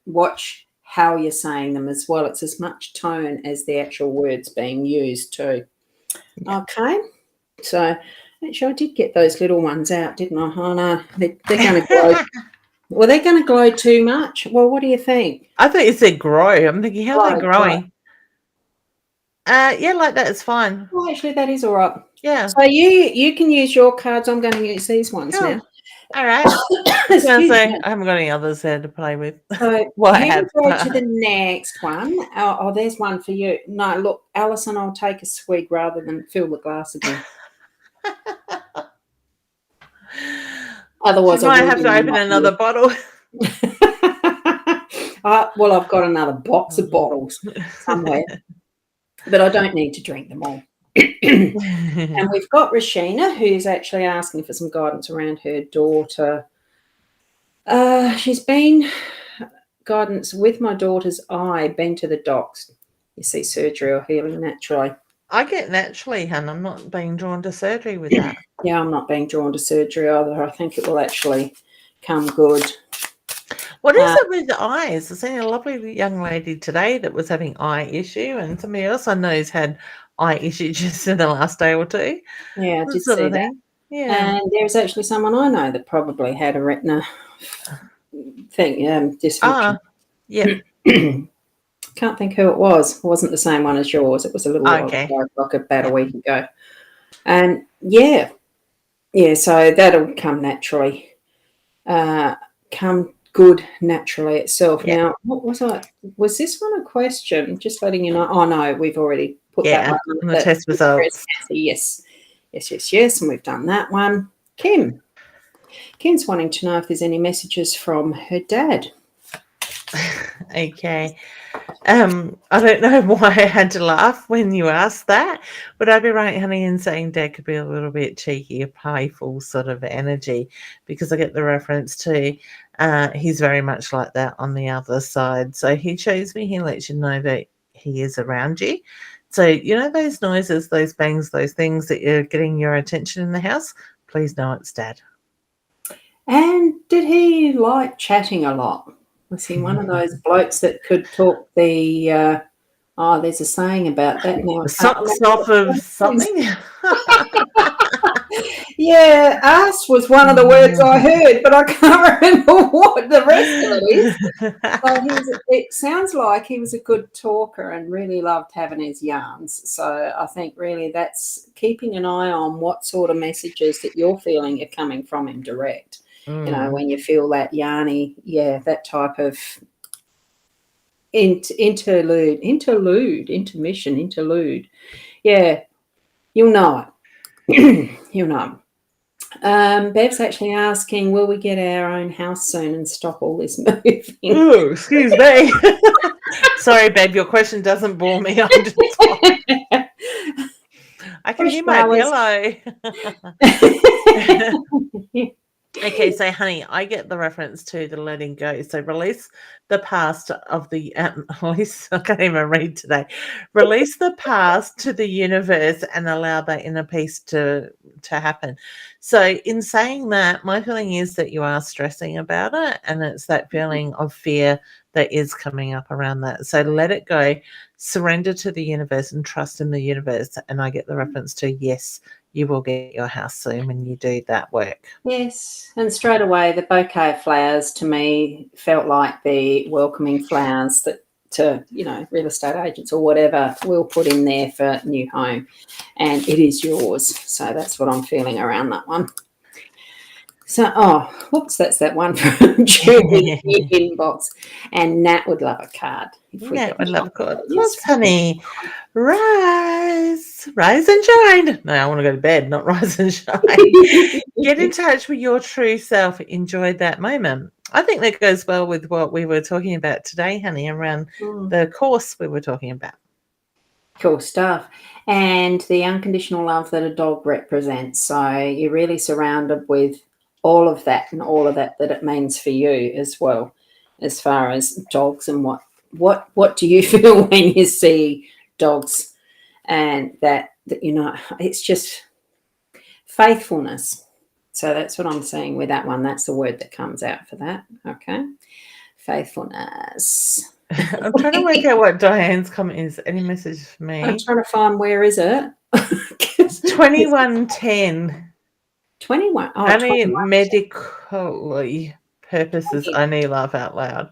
B: Watch how you're saying them as well. It's as much tone as the actual words being used too. Yeah. Okay. So actually I did get those little ones out, didn't I? Oh no, they're going to glow. Well, they're going to glow too much. Well, what do you think?
A: I thought you said grow. I'm thinking, how are they growing? Yeah, like that is fine.
B: Well, actually, that is all right.
A: Yeah.
B: So you can use your cards. I'm going to use these ones now.
A: All right. I haven't got any others there to play with.
B: So
A: I
B: have. Go to the next one. Oh, there's one for you. No, look, Alison, I'll take a swig rather than fill the glass again. Otherwise,
A: I might have to open another bottle.
B: Well, I've got another box of bottles somewhere, but I don't need to drink them all. And we've got Rashina, who's actually asking for some guidance around her daughter. She's been guidance with my daughter's eye, been to the docs. You see surgery or healing naturally.
A: I get naturally, hun. I'm not being drawn to surgery with that.
B: Yeah, I'm not being drawn to surgery either. I think it will actually come good.
A: What is it with the eyes? I've seen a lovely young lady today that was having eye issue, and somebody else I know has had eye issues just in the last day or two.
B: Yeah, I did see that.
A: Yeah.
B: And there's actually someone I know that probably had a retina thing, dysfunction.
A: Yeah.
B: Can't think who it was. It wasn't the same one as yours. It was a little while ago, like about a week ago. And yeah, so that'll come naturally. Come good naturally itself. Yeah. Now, what was I? Was this one a question? Just letting you know. Oh no, we've already put that one
A: on the test results.
B: Yes. And we've done that one. Kim's wanting to know if there's any messages from her dad.
A: Okay. I don't know why I had to laugh when you asked that. Would I be right, honey, in saying Dad could be a little bit cheeky, a playful sort of energy? Because I get the reference to he's very much like that on the other side. So he shows me, he lets you know that he is around you. So, you know, those noises, those bangs, those things that you're getting your attention in the house, please know it's Dad.
B: And did he like chatting a lot? Was he one of those blokes that could talk the there's a saying about that now.
A: The socks off of something?
B: Yeah, ass was one of the words I heard, but I can't remember what the rest of it is. So it sounds like he was a good talker and really loved having his yarns. So I think really that's keeping an eye on what sort of messages that you're feeling are coming from him direct. You know, when you feel that yarny, that type of intermission, yeah, you'll know it. You'll know. Bev's actually asking, will we get our own house soon and stop all this moving?
A: Oh, excuse me. Sorry, Bev, your question doesn't bore me. I can hear my pillow. Okay, so honey, I get the reference to the letting go. So release the past of the release. I can't even read today. Release the past to the universe and allow that inner peace to happen. So in saying that, my feeling is that you are stressing about it, and it's that feeling of fear that is coming up around that. So let it go, surrender to the universe, and trust in the universe. And I get the reference to yes. You will get your house soon when you do that work.
B: Yes, and straight away the bouquet of flowers to me felt like the welcoming flowers that real estate agents or whatever will put in there for new home, and it is yours. So that's what I'm feeling around that one. So, whoops, that's that one from Julie inbox. And Nat would love a card.
A: Nat would love a card. Yes, honey. Rise and shine. No, I want to go to bed, not rise and shine. Get in touch with your true self. Enjoy that moment. I think that goes well with what we were talking about today, honey, around the course we were talking about.
B: Cool stuff. And the unconditional love that a dog represents. So you're really surrounded with all of that and all of that it means for you as well, as far as dogs and what do you feel when you see dogs, and that it's just faithfulness. So that's what I'm saying with that one. That's the word that comes out for that. Okay, faithfulness.
A: I'm trying to work out what Diane's comment is. Any message for me?
B: I'm trying to find where is it.
A: 2110.
B: 21. Oh,
A: only medically purposes. Only laugh out loud.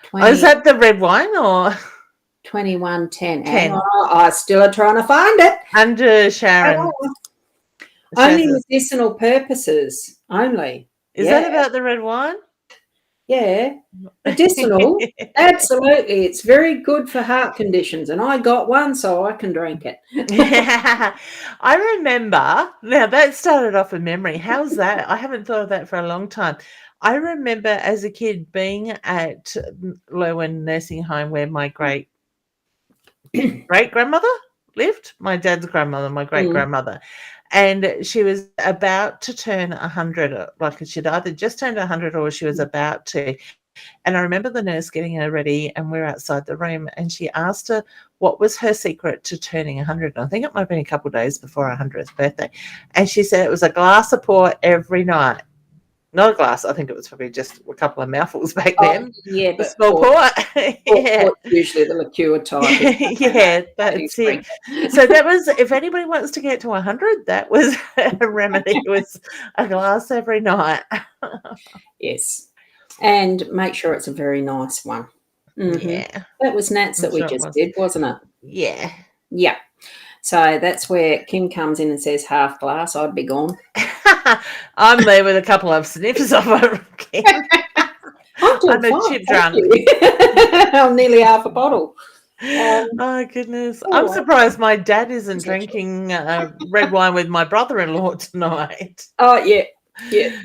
B: 20,
A: is that the red wine or
B: 2110? 10. I still are trying to find it.
A: Under Sharon.
B: Only medicinal purposes. Only.
A: Is that about the red wine?
B: Yeah, medicinal. Absolutely, it's very good for heart conditions, and I got one, so I can drink it.
A: I remember. Now that started off a memory. How's that? I haven't thought of that for a long time. I remember as a kid being at Lowen Nursing Home where my great grandmother lived. My dad's grandmother, my great grandmother. And she was about to turn 100, like she'd either just turned 100 or she was about to. And I remember the nurse getting her ready, and we're outside the room, and she asked her what was her secret to turning 100. And I think it might have been a couple of days before her 100th birthday. And she said it was a glass of port every night. Not a glass. I think it was probably just a couple of mouthfuls back then.
B: Yeah,
A: the small port.
B: Yeah, usually the liqueur type.
A: Yeah, that's it. So that was, if anybody wants to get to 100, that was a remedy. It was a glass every night.
B: Yes, and make sure it's a very nice one. Mm-hmm. Yeah, that was Nat's that we just did, wasn't it?
A: Yeah.
B: Yeah. So that's where Kim comes in and says half glass. I'd be gone.
A: I'm there with a couple of sniffs of it. I'm a chip drunk.
B: I'm nearly half a bottle.
A: Oh goodness! I'm
B: Oh,
A: surprised my dad isn't
B: it's actually-
A: drinking red wine with my brother-in-law tonight.
B: oh yeah, yeah.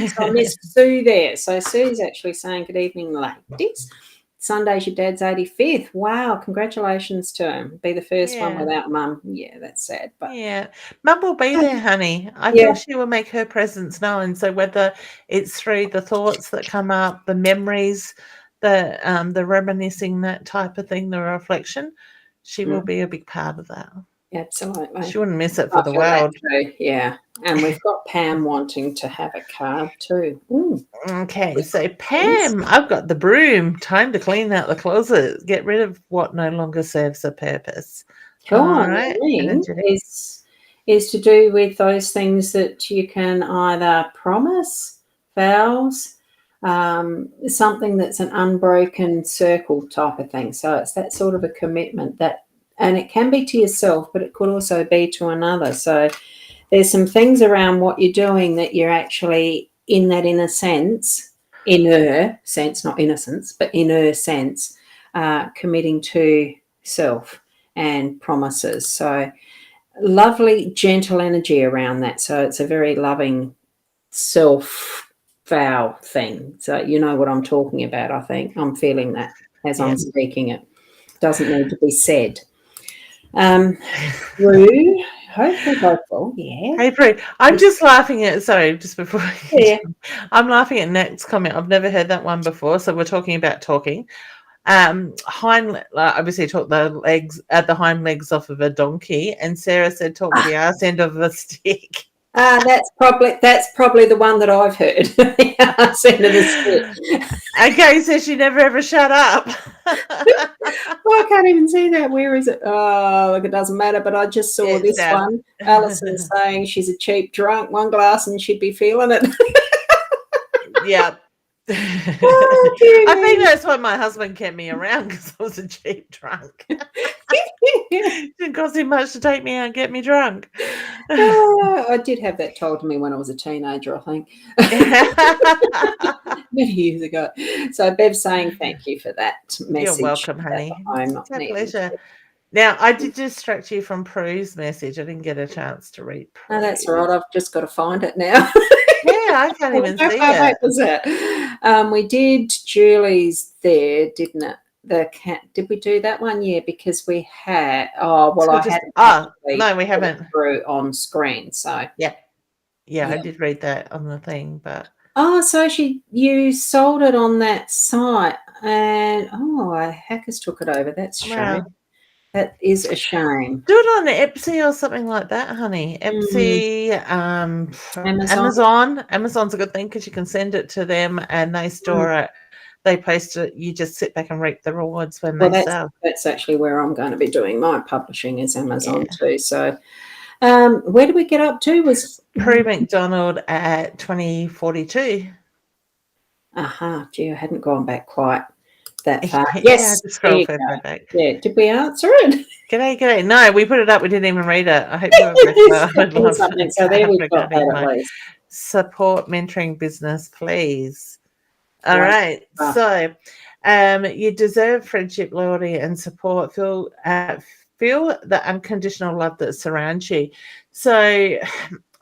B: So I missed Sue there. So Sue's actually saying, "Good evening, ladies. Sunday's your dad's 85th. Wow, congratulations to him. Be the first one
A: Yeah,
B: without mum. Yeah, that's sad, but
A: yeah. Mum will be there, honey. I
B: yeah,
A: feel she will make her presence known. So whether it's through the thoughts that come up, the memories, the reminiscing, that type of thing, the reflection, she will
B: mm,
A: be a big part of that.
B: absolutely.
A: She wouldn't miss it for
B: I
A: the
B: feel that
A: world.
B: too. Yeah, and we've got Pam wanting to have a card too. Ooh,
A: Okay, so
B: yes.
A: Pam, I've got the broom. Time to clean out the closet. Get rid of what no longer serves a purpose.
B: Go
A: All
B: on,
A: right,
B: meaning
A: energetic.
B: is to do with those things that you can either promise, vows, something that's an unbroken circle type of thing. So it's that sort of a commitment that, and it can be to yourself, but it could also be to another. So there's some things around what you're doing that you're actually in that inner sense, not innocence, but inner sense, committing to self and promises. So lovely, gentle energy around that. So it's a very loving self vow thing. So you know what I'm talking about, I think. I'm feeling that as
A: Yeah.
B: I'm speaking it. Doesn't need to be said. Through, hopeful, yeah.
A: Hey, Prue, I'm just laughing at, sorry, just before
B: Yeah.
A: I'm laughing at Nat's comment. I've never heard that one before. So we're talking about talking. Obviously talk the hind legs off of a donkey, and Sarah said talk the arse end of a stick.
B: That's probably the one that I've heard. Sound of the stick.
A: Okay, so she never ever shut up.
B: Well, I can't even see that. Where is it? Oh, look, it doesn't matter. But I just saw
A: It's
B: this one. Alison saying she's a cheap drunk, one glass, and she'd be feeling it.
A: Yeah.
B: Oh, dear
A: I think
B: me.
A: that's why my husband kept me around, because I was a cheap drunk. Didn't cost him much to take me out and get me drunk.
B: I did have that told to me when I was a teenager, I think, many years ago. So Bev's saying thank you for that
A: You're
B: message
A: welcome,
B: about
A: honey.
B: the home
A: It's
B: not
A: a
B: needing
A: pleasure.
B: to.
A: Now, I did distract you from Prue's message. I didn't get a chance to read
B: No, that's
A: Prue.
B: all right. I've just got to find it now.
A: Yeah, I can't even
B: How
A: see
B: far back
A: it.
B: was that? We did Julie's there, didn't it? The cat. Did we do that one? Yeah, because we had. Oh well,
A: So
B: I
A: just
B: hadn't actually
A: no, we
B: put it
A: haven't.
B: through on screen. So
A: Yeah. Yeah, I
B: yeah.
A: did read that on the thing, but
B: Oh, so you sold it on that site, and hackers took it over. That's a shame.
A: well,
B: That is a shame.
A: do it on Etsy or something like that, honey.
B: Mm,
A: Etsy,
B: Amazon.
A: Amazon. Amazon's a good thing because you can send it to them and they
B: Mm.
A: store it. They post it. You just sit back and reap the rewards when
B: Well,
A: they sell.
B: that's actually where I'm going to be doing my publishing is
A: Yeah.
B: Amazon too. So, where did we get up to? Was
A: Prue McDonald at 2042.
B: Gee, I hadn't gone back quite that far.
A: Yeah, I
B: Yes,
A: just
B: there
A: scroll
B: you
A: further
B: go.
A: back.
B: Yeah, did we answer it?
A: G'day, g'day. No, we put it up. We didn't even read it. I hope you have read well. I'd love
B: Something.
A: a
B: So there
A: card
B: we've got
A: regarding
B: that at
A: my
B: least.
A: support mentoring business, please. All
B: Wow.
A: right. So, you deserve friendship, loyalty, and support. Feel the unconditional love that surrounds you. So,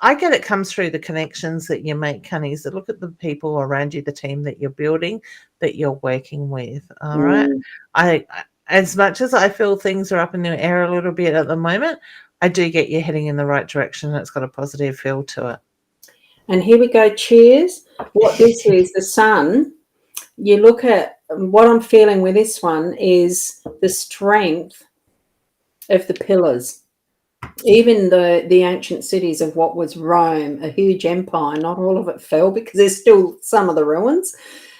A: I get it comes through the connections that you make, honey. So look at the people around you, the team that you're building, that you're working with. All right.
B: Mm.
A: As much as I feel things are up in the air a little bit at the moment, I do get you heading in the right direction. It's got a positive feel to it.
B: And here we go. Cheers. What this is, the sun. You look at what I'm feeling with this one is the strength of the pillars. Even the ancient cities of what was Rome, a huge empire, not all of it fell because there's still some of the ruins.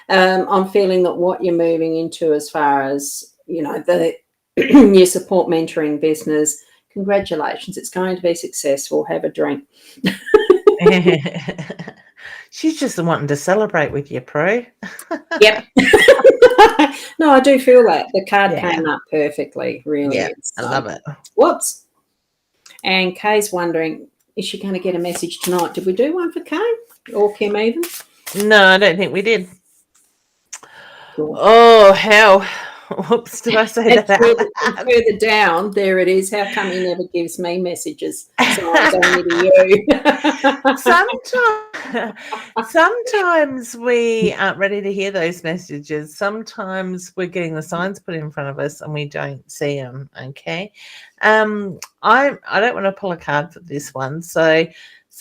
B: I'm feeling that what you're moving into as far as, your support mentoring business, congratulations. It's going to be successful. Have a drink.
A: She's just wanting to celebrate with you, Prue.
B: Yep. No, I do feel that. The card
A: Yeah.
B: came up perfectly, really.
A: Yeah, I love it.
B: Whoops. And Kay's wondering, is she going to get a message tonight? Did we do one for Kay or Kim even?
A: No, I don't think we did.
B: Cool.
A: Oh, hell. Whoops, did I say
B: And
A: that out
B: further, and
A: loud?
B: further down, there it is. How come he never gives me messages? Signs only to you.
A: Sometimes we aren't ready to hear those messages. Sometimes we're getting the signs put in front of us and we don't see them. Okay, I don't want to pull a card for this one. So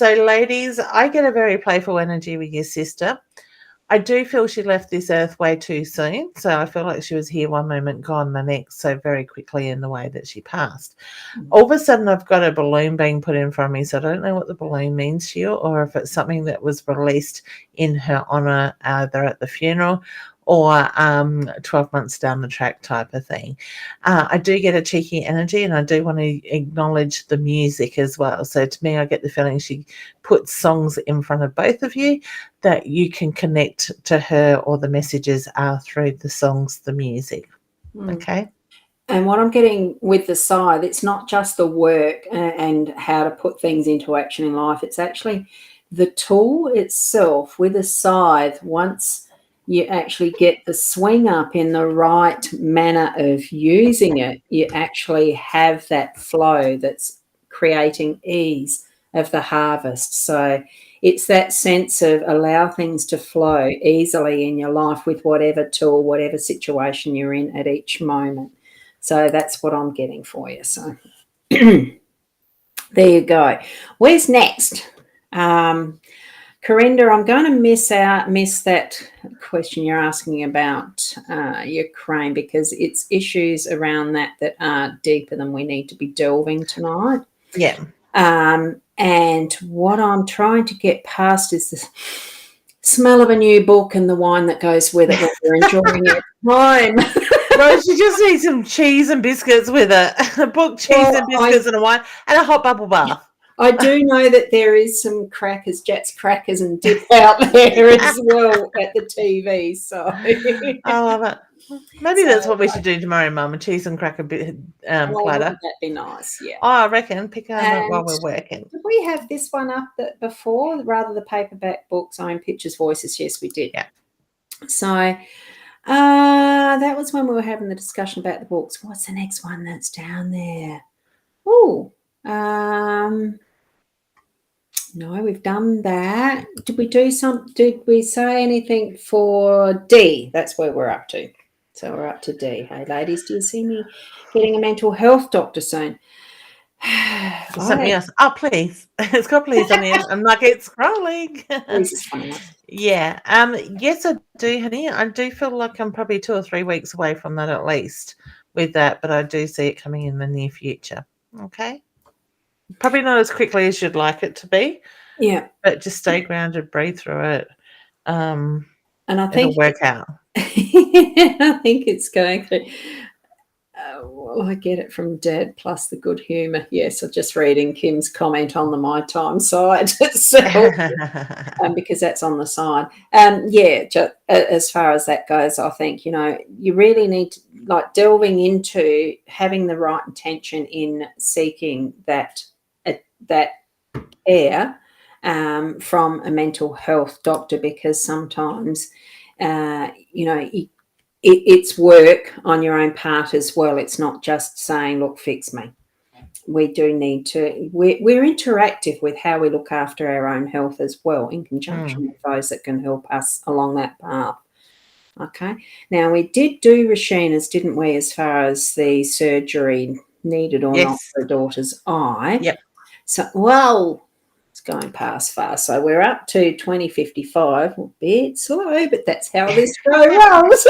A: ladies, I get a very playful energy with your sister. I do feel she left this earth way too soon. So I feel like she was here one moment, gone the next, so very quickly in the way that she passed. All of a sudden, I've got a balloon being put in front of me. So I don't know what the balloon means to you, or if it's something that was released in her honor, either at the funeral or 12 months down the track type of thing. I do get a cheeky energy, and I do want to acknowledge the music as well. So to me, I get the feeling she puts songs in front of both of you that you can connect to her, or the messages are through the songs, the music. Okay.
B: And what I'm getting with the scythe, it's not just the work and how to put things into action in life. It's actually the tool itself with a scythe. Once you actually get the swing up in the right manner of using it, you actually have that flow that's creating ease of the harvest. So it's that sense of allow things to flow easily in your life with whatever tool, whatever situation you're in at each moment. So that's what I'm getting for you. So there you go. Where's next? Corinda, I'm going to miss that question you're asking about Ukraine, because it's issues around that are deeper than we need to be delving tonight.
A: Yeah.
B: And what I'm trying to get past is the smell of a new book and the wine that goes with it when you're enjoying your time.
A: Rose, you just need some cheese and biscuits with it. A book, cheese and biscuits, and a wine, and a hot bubble bath.
B: I do know that there is some crackers, Jets crackers and dip out there as well at the TV. So
A: I love it. Maybe that's what we should do tomorrow, Mum, a cheese and cracker platter.
B: Wouldn't that be nice? Yeah.
A: Oh, I reckon. Pick them up while we're working.
B: Did we have this one up before, rather the paperback books, Own Pictures, Voices? Yes, we did.
A: Yeah.
B: So that was when we were having the discussion about the books. What's the next one that's down there? Oh, no, we've done that. Did we say anything for D? That's where we're up to. So we're up to D. Hey, ladies, do you see me getting a mental health doctor soon?
A: Something else. Oh, please. It's got please on it. I'm like, it's scrolling.
B: Please is funny.
A: Yeah. Yes, I do, honey. I do feel like I'm probably 2 or 3 weeks away from that at least with that, but I do see it coming in the near future. Okay. Probably not as quickly as you'd like it to be.
B: Yeah.
A: But just stay grounded, breathe through it.
B: And I think
A: it'll work out.
B: I think it's going to. Well, I get it from Dad, plus the good humour. Yes, I'm just reading Kim's comment on the My Time side itself, because that's on the side. Yeah, just, as far as that goes, I think, you really need to, like, delving into having the right intention in seeking that care from a mental health doctor, because sometimes, it's work on your own part as well. It's not just saying, look, fix me. We do need to, we're interactive with how we look after our own health as well, in conjunction with those that can help us along that path. Okay. Now, we did do Rashina's, didn't we, as far as the surgery needed or not for her daughter's eye.
A: Yep.
B: So, well, it's going past fast. So we're up to 2055. A bit slow, but that's how this show rolls.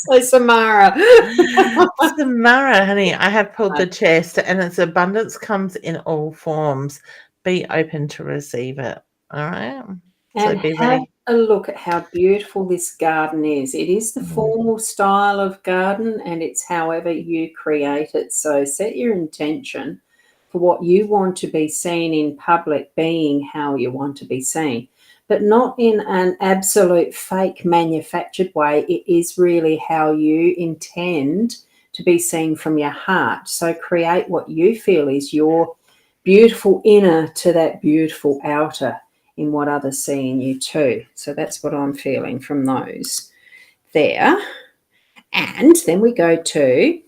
B: So Samara,
A: honey, I have pulled the chest, and its abundance comes in all forms. Be open to receive it. All right. So
B: and
A: be
B: have
A: ready.
B: a look at how beautiful this garden is. It is the formal style of garden, and it's however you create it. So set your intention for what you want to be seen in public, being how you want to be seen, but not in an absolute fake manufactured way. It is really how you intend to be seen from your heart. So create what you feel is your beautiful inner to that beautiful outer in what others see in you too. So that's what I'm feeling from those there. And then we go to,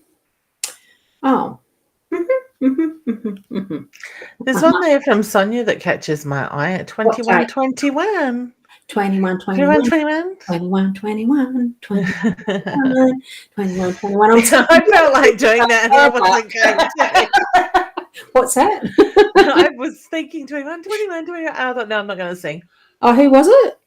A: There's one there from Sonia that catches my eye at 21, 21.
B: 21,
A: 21,
B: 21.
A: 21.
B: 21, 21, 21, 21, 21.
A: I felt like doing that and I wasn't going to.
B: What's that?
A: I was thinking 21, 21, 21. I thought, no, I'm not going to sing.
B: Oh, who was it?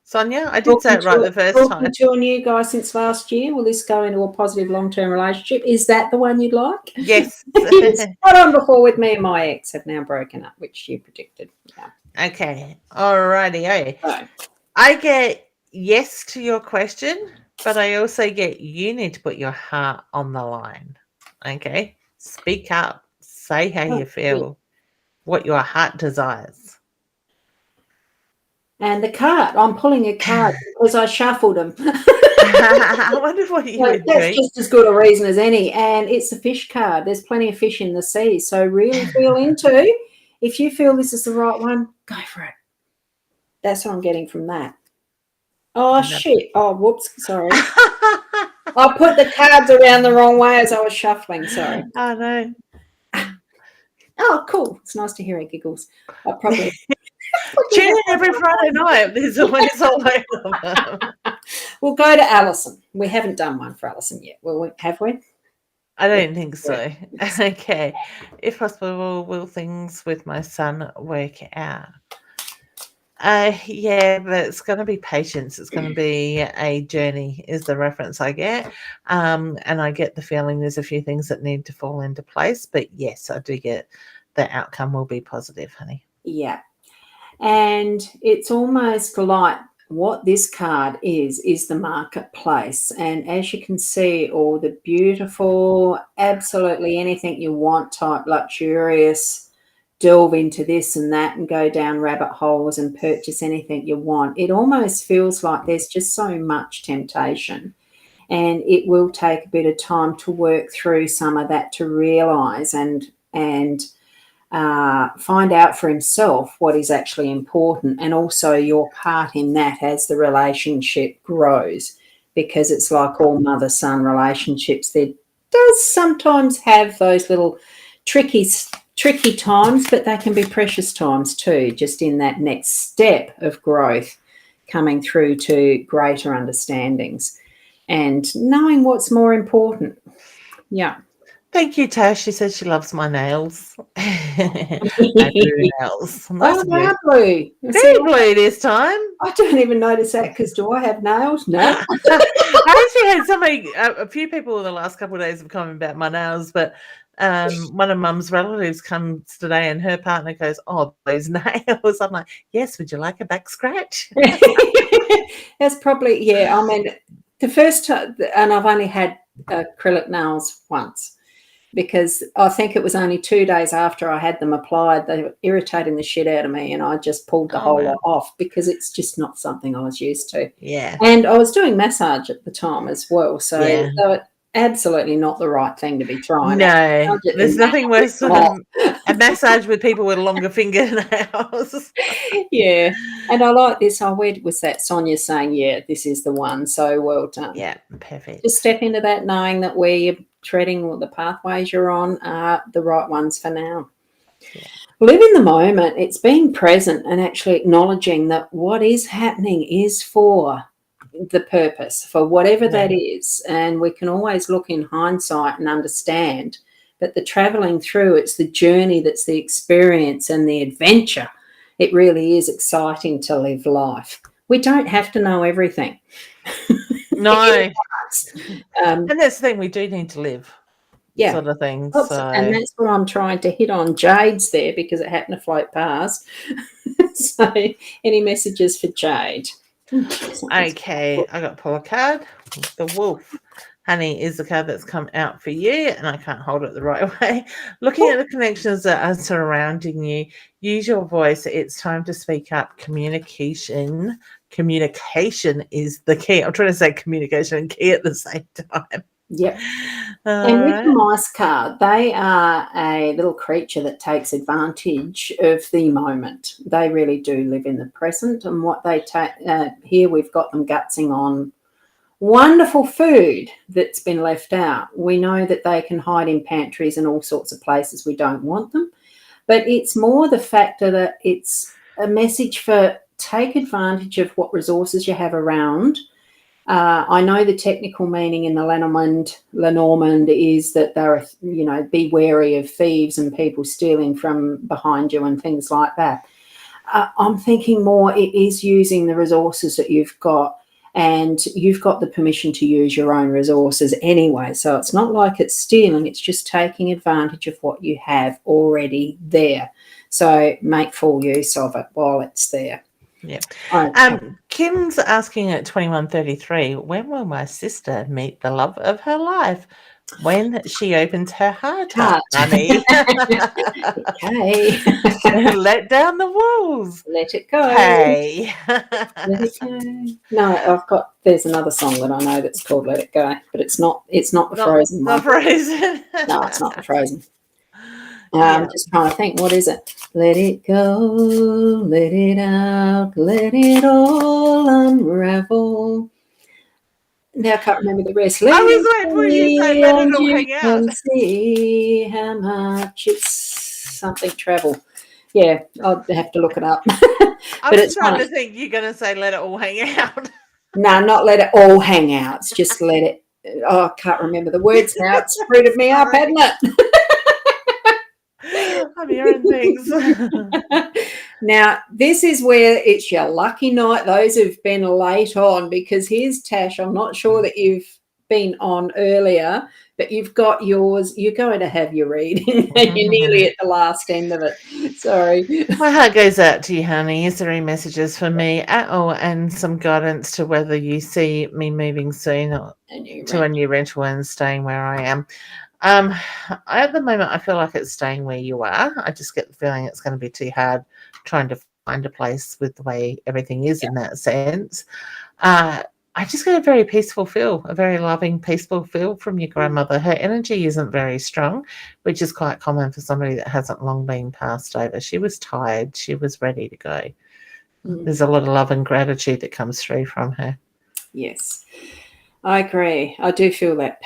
A: Sonia. I did say it right the first time.
B: Talking to a new guy since last year. Will this go into a positive long-term relationship? Is that the one you'd like?
A: Yes.
B: It's not on before with me and my ex have now broken up, which you predicted. Yeah.
A: Okay. Alrighty.
B: So,
A: I get yes to your question, but I also get you need to put your heart on the line. Okay? Speak up. Say how you feel. What your heart desires.
B: And the card, I'm pulling a card because I shuffled them.
A: I wonder what you would do.
B: That's just as good a reason as any. And it's a fish card. There's plenty of fish in the sea. So really feel into, if you feel this is the right one, go for it. That's what I'm getting from that. Oh, shit. Oh, whoops. Sorry. I put the cards around the wrong way as I was shuffling. Sorry.
A: I know.
B: Oh, cool. It's nice to hear her giggles. I probably...
A: Tune in every Friday night. There's always all over them.
B: We'll go to Alison. We haven't done one for Alison yet. Have we?
A: I don't think so. Okay. If possible, will things with my son work out? Yeah, but it's going to be patience. It's going to be a journey is the reference I get. And I get the feeling there's a few things that need to fall into place. But yes, I do get the outcome will be positive, honey.
B: Yeah. And it's almost like what this card is the marketplace. And as you can see, all the beautiful, absolutely anything you want type luxurious, delve into this and that and go down rabbit holes and purchase anything you want. It almost feels like there's just so much temptation. And it will take a bit of time to work through some of that to realise and find out for himself what is actually important, and also your part in that as the relationship grows, because it's like all mother-son relationships. There does sometimes have those little tricky times, but they can be precious times too, just in that next step of growth, coming through to greater understandings and knowing what's more important. Yeah.
A: Thank you, Tash. She says she loves my nails. My blue nails.
B: Oh, they are blue.
A: Very blue this time.
B: I don't even notice that because do I have nails? No.
A: I actually had a few people in the last couple of days have commented about my nails, but one of Mum's relatives comes today and her partner goes, "Oh, those nails." I'm like, "Yes, would you like a back scratch?"
B: That's probably, yeah. I mean, the first time, and I've only had acrylic nails once, because I think it was only 2 days after I had them applied. They were irritating the shit out of me, and I just pulled the whole lot off because it's just not something I was used to.
A: Yeah.
B: And I was doing massage at the time as well, so it's absolutely not the right thing to be trying.
A: No, there's nothing worse than a massage with people with longer fingernails.
B: Yeah, and I like this. Where was that? Sonia saying, "Yeah, this is the one." So well done.
A: Yeah, perfect.
B: Just step into that, knowing that where you're treading or the pathways you're on are the right ones for now. Yeah. Live in the moment. It's being present and actually acknowledging that what is happening is for the purpose, for whatever that is. And we can always look in hindsight and understand, but the traveling through, it's the journey that's the experience and the adventure. It really is exciting to live life. We don't have to know everything.
A: No. And that's the thing, we do need to live. Yeah. Sort of thing. So.
B: And that's what I'm trying to hit on. Jade's there because it happened to float past. So any messages for Jade?
A: Okay, I got to pull a card. The wolf. Honey is the card that's come out for you, and I can't hold it the right way. Looking at the connections that are surrounding you, use your voice. It's time to speak up. Communication is the key. I'm trying to say communication and key at the same time.
B: Yep.
A: All
B: And with the
A: right.
B: mice card, they are a little creature that takes advantage of the moment. They really do live in the present. And what they take here, we've got them gutsing on wonderful food that's been left out. We know that they can hide in pantries and all sorts of places we don't want them. But it's more the factor that it's a message for take advantage of what resources you have around. I know the technical meaning in the Lenormand is that they're, be wary of thieves and people stealing from behind you and things like that. I'm thinking more it is using the resources that you've got, and you've got the permission to use your own resources anyway. So it's not like it's stealing, it's just taking advantage of what you have already there. So make full use of it while it's there.
A: Yeah.
B: Okay.
A: Kim's asking at 21:33, when will my sister meet the love of her life? When she opens her heart up, honey.
B: Okay.
A: Let down the walls.
B: Let it go.
A: Hey.
B: Let it go. No, there's another song that I know that's called Let It Go, but it's not the Frozen one.
A: Not Frozen.
B: No, it's not the Frozen.
A: Yeah.
B: I'm just trying to think, what is it? Let it go, let it out, let it all unravel. Now I can't remember the rest.
A: I was waiting for you to say let it all hang out.
B: And see how much it's something travel. Yeah, I'll have to look it up.
A: I was trying to think you're going to say let it all hang out.
B: No, not let it all hang out. It's just let it. Oh, I can't remember the words now. It's screwed me up, hasn't it?
A: I'm hearing things.
B: Now, this is where it's your lucky night, those who've been late on, because here's Tash. I'm not sure that you've been on earlier, but you've got yours. You're going to have your reading. You're nearly at the last end of it. Sorry.
A: My heart goes out to you, honey. Is there any messages for me at all, and some guidance to whether you see me moving soon to a new rental and staying where I am? At the moment, I feel like it's staying where you are. I just get the feeling it's going to be too hard trying to find a place with the way everything is in that sense. I just get a very peaceful feel, a very loving, peaceful feel from your grandmother. Her energy isn't very strong, which is quite common for somebody that hasn't long been passed over. She was tired. She was ready to go. There's a lot of love and gratitude that comes through from her.
B: Yes. I agree. I do feel that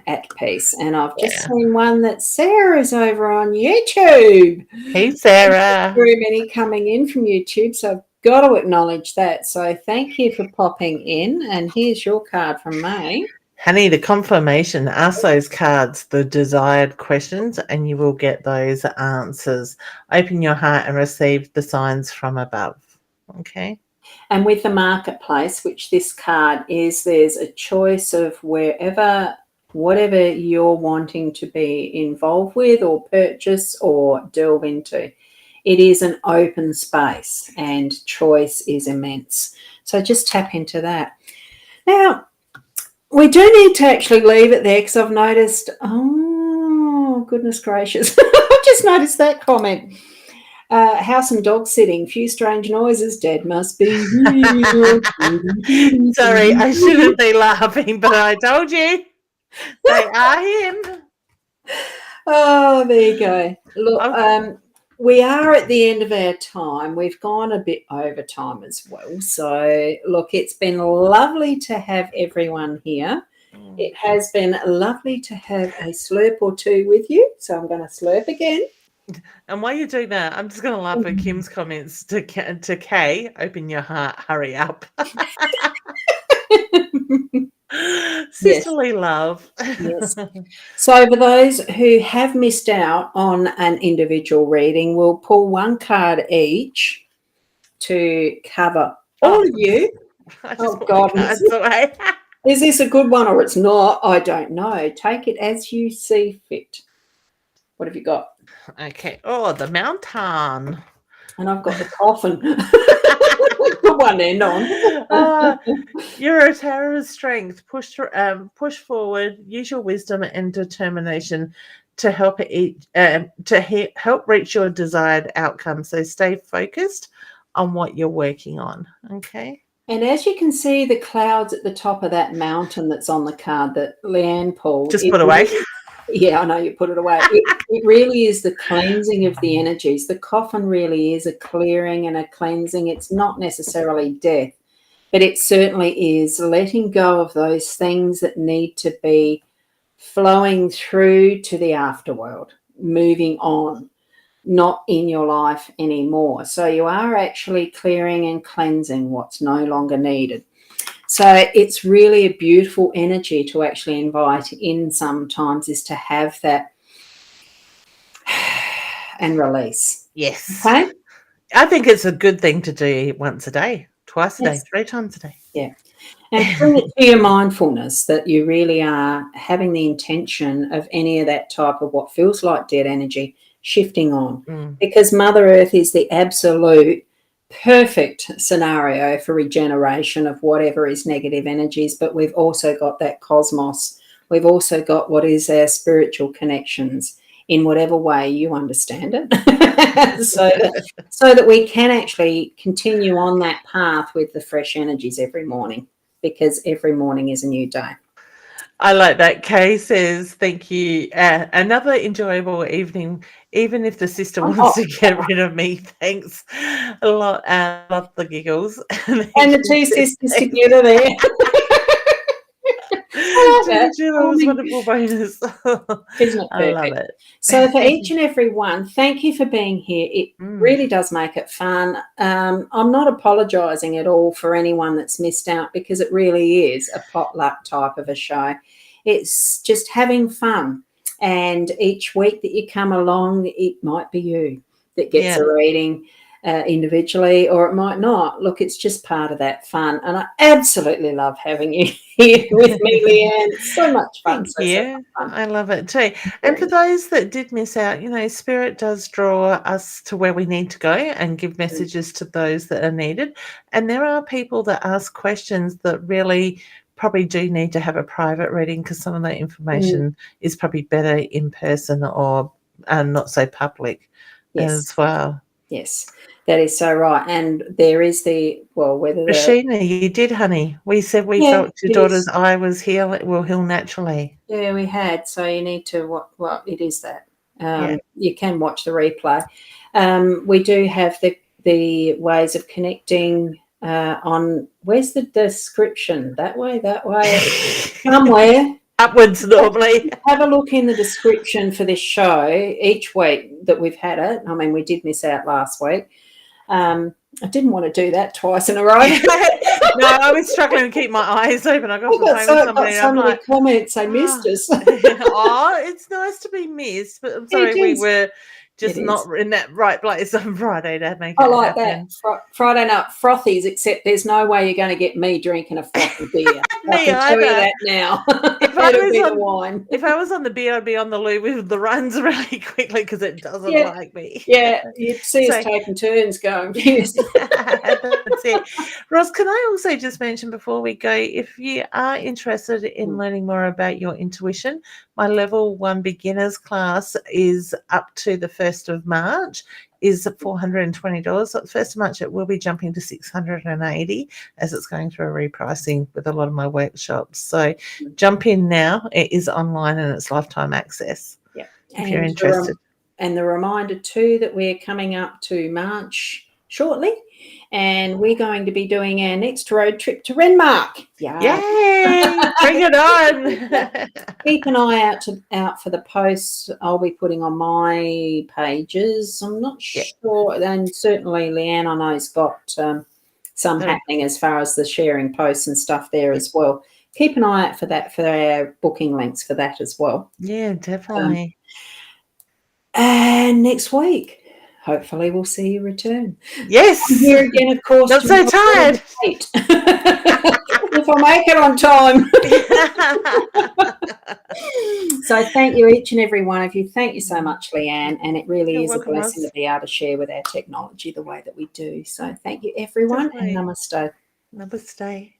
B: at peace. And I've just seen one that Sarah's over on YouTube.
A: Hey, Sarah.
B: Very many coming in from YouTube, so I've got to acknowledge that. So thank you for popping in. And here's your card from May.
A: Honey, the confirmation. Ask those cards the desired questions and you will get those answers. Open your heart and receive the signs from above. Okay.
B: And with the marketplace, which this card is, there's a choice of whatever you're wanting to be involved with or purchase or delve into. It is an open space and choice is immense. So just tap into that. Now, we do need to actually leave it there because I've noticed, oh, goodness gracious. I've just noticed that comment. House and dog sitting, few strange noises, Dad must be real.
A: Sorry, I shouldn't be laughing, but I told you. They are him.
B: Oh, there you go. Look, we are at the end of our time. We've gone a bit over time as well. So, look, it's been lovely to have everyone here. It has been lovely to have a slurp or two with you. So I'm going to slurp again.
A: And while you're doing that, I'm just going to laugh at Kim's comments to Kay. Open your heart, hurry up. Sisterly love.
B: Yes. So for those who have missed out on an individual reading, we'll pull one card each to cover all of you. Oh, God. Is this a good one or it's not? I don't know. Take it as you see fit. What have you got?
A: Okay. Oh, the mountain.
B: And I've got the coffin. One end on.
A: You're a tower of strength. Push forward. Use your wisdom and determination to help help reach your desired outcome. So stay focused on what you're working on. Okay.
B: And as you can see, the clouds at the top of that mountain that's on the card that Leanne pulled.
A: Just put away.
B: Yeah, I know you put it away. It really is the cleansing of the energies. The coffin really is a clearing and a cleansing. It's not necessarily death, but it certainly is letting go of those things that need to be flowing through to the afterworld, moving on, not in your life anymore. So you are actually clearing and cleansing what's no longer needed. So it's really a beautiful energy to actually invite in sometimes, is to have that and release.
A: Yes.
B: Okay?
A: I think it's a good thing to do once a day, twice a day, 3 times a day.
B: Yeah. And bring it to your mindfulness that you really are having the intention of any of that type of what feels like dead energy shifting on. Because Mother Earth is the absolute perfect scenario for regeneration of whatever is negative energies, but we've also got that cosmos. We've also got what is our spiritual connections in whatever way you understand it, so that we can actually continue on that path with the fresh energies every morning, because every morning is a new day.
A: I like that. Kay says, thank you. Another enjoyable evening, even if the sister wants to get rid of me. Thanks a lot. I love the giggles.
B: And the two sisters together there.
A: Wonderful bonus.
B: Isn't it perfect?
A: I love it.
B: So for each and every one, thank you for being here. It really does make it fun. I'm not apologising at all for anyone that's missed out, because it really is a potluck type of a show. It's just having fun. And each week that you come along, it might be you that gets a reading individually, or it might not. Look, it's just part of that fun. And I absolutely love having you here with me, Leanne. It's so much fun.
A: Thank you. I love it too. And for those that did miss out, Spirit does draw us to where we need to go and give messages to those that are needed. And there are people that ask questions that really probably do need to have a private reading, because some of that information is probably better in person or not so public as well.
B: Yes, that is so right. And there is whether
A: Rashina, you did, honey. We said we felt your daughter's eye will heal naturally.
B: Yeah, we had. So you need to it is that. You can watch the replay. We do have the ways of connecting on. Where's the description? That way, somewhere.
A: Upwards normally.
B: Have a look in the description for this show each week that we've had it. I mean, we did miss out last week. I didn't want to do that twice in a row.
A: No, I was struggling to keep my eyes open. I got
B: so many comments. I missed us.
A: Oh, it's nice to be missed, but I'm sorry we were just not in that right place on Friday to make it happen.
B: That. Friday night frothies, except there's no way you're going to get me drinking a frothy beer.
A: Me
B: I can tell you that now.
A: If I was on the beer, I'd be on the loo with the runs really quickly, because it doesn't like me.
B: Yeah, you'd see us taking turns going.
A: That's it. Ros, can I also just mention before we go, if you are interested in learning more about your intuition, my level 1 beginners class is up to the 1st of March, is $420. So the 1st of March, it will be jumping to $680 as it's going through a repricing with a lot of my workshops. So jump in now. It is online and it's lifetime access.
B: Yeah.
A: If you're interested.
B: And the reminder too that we're coming up to March shortly, and we're going to be doing our next road trip to Renmark.
A: Yay! Bring it on.
B: Keep an eye out for the posts I'll be putting on my pages. I'm not sure, and certainly Leanne, I know, has got some happening as far as the sharing posts and stuff there as well. Keep an eye out for that, for our booking links for that as well.
A: Yeah, definitely.
B: And next week, hopefully we'll see you return.
A: Yes.
B: I'm here again, of course.
A: Not so tired.
B: If I make it on time. So thank you, each and every one of you. Thank you so much, Leanne. And it really is a blessing to be able to share with our technology the way that we do. So thank you, everyone, and namaste.
A: Namaste.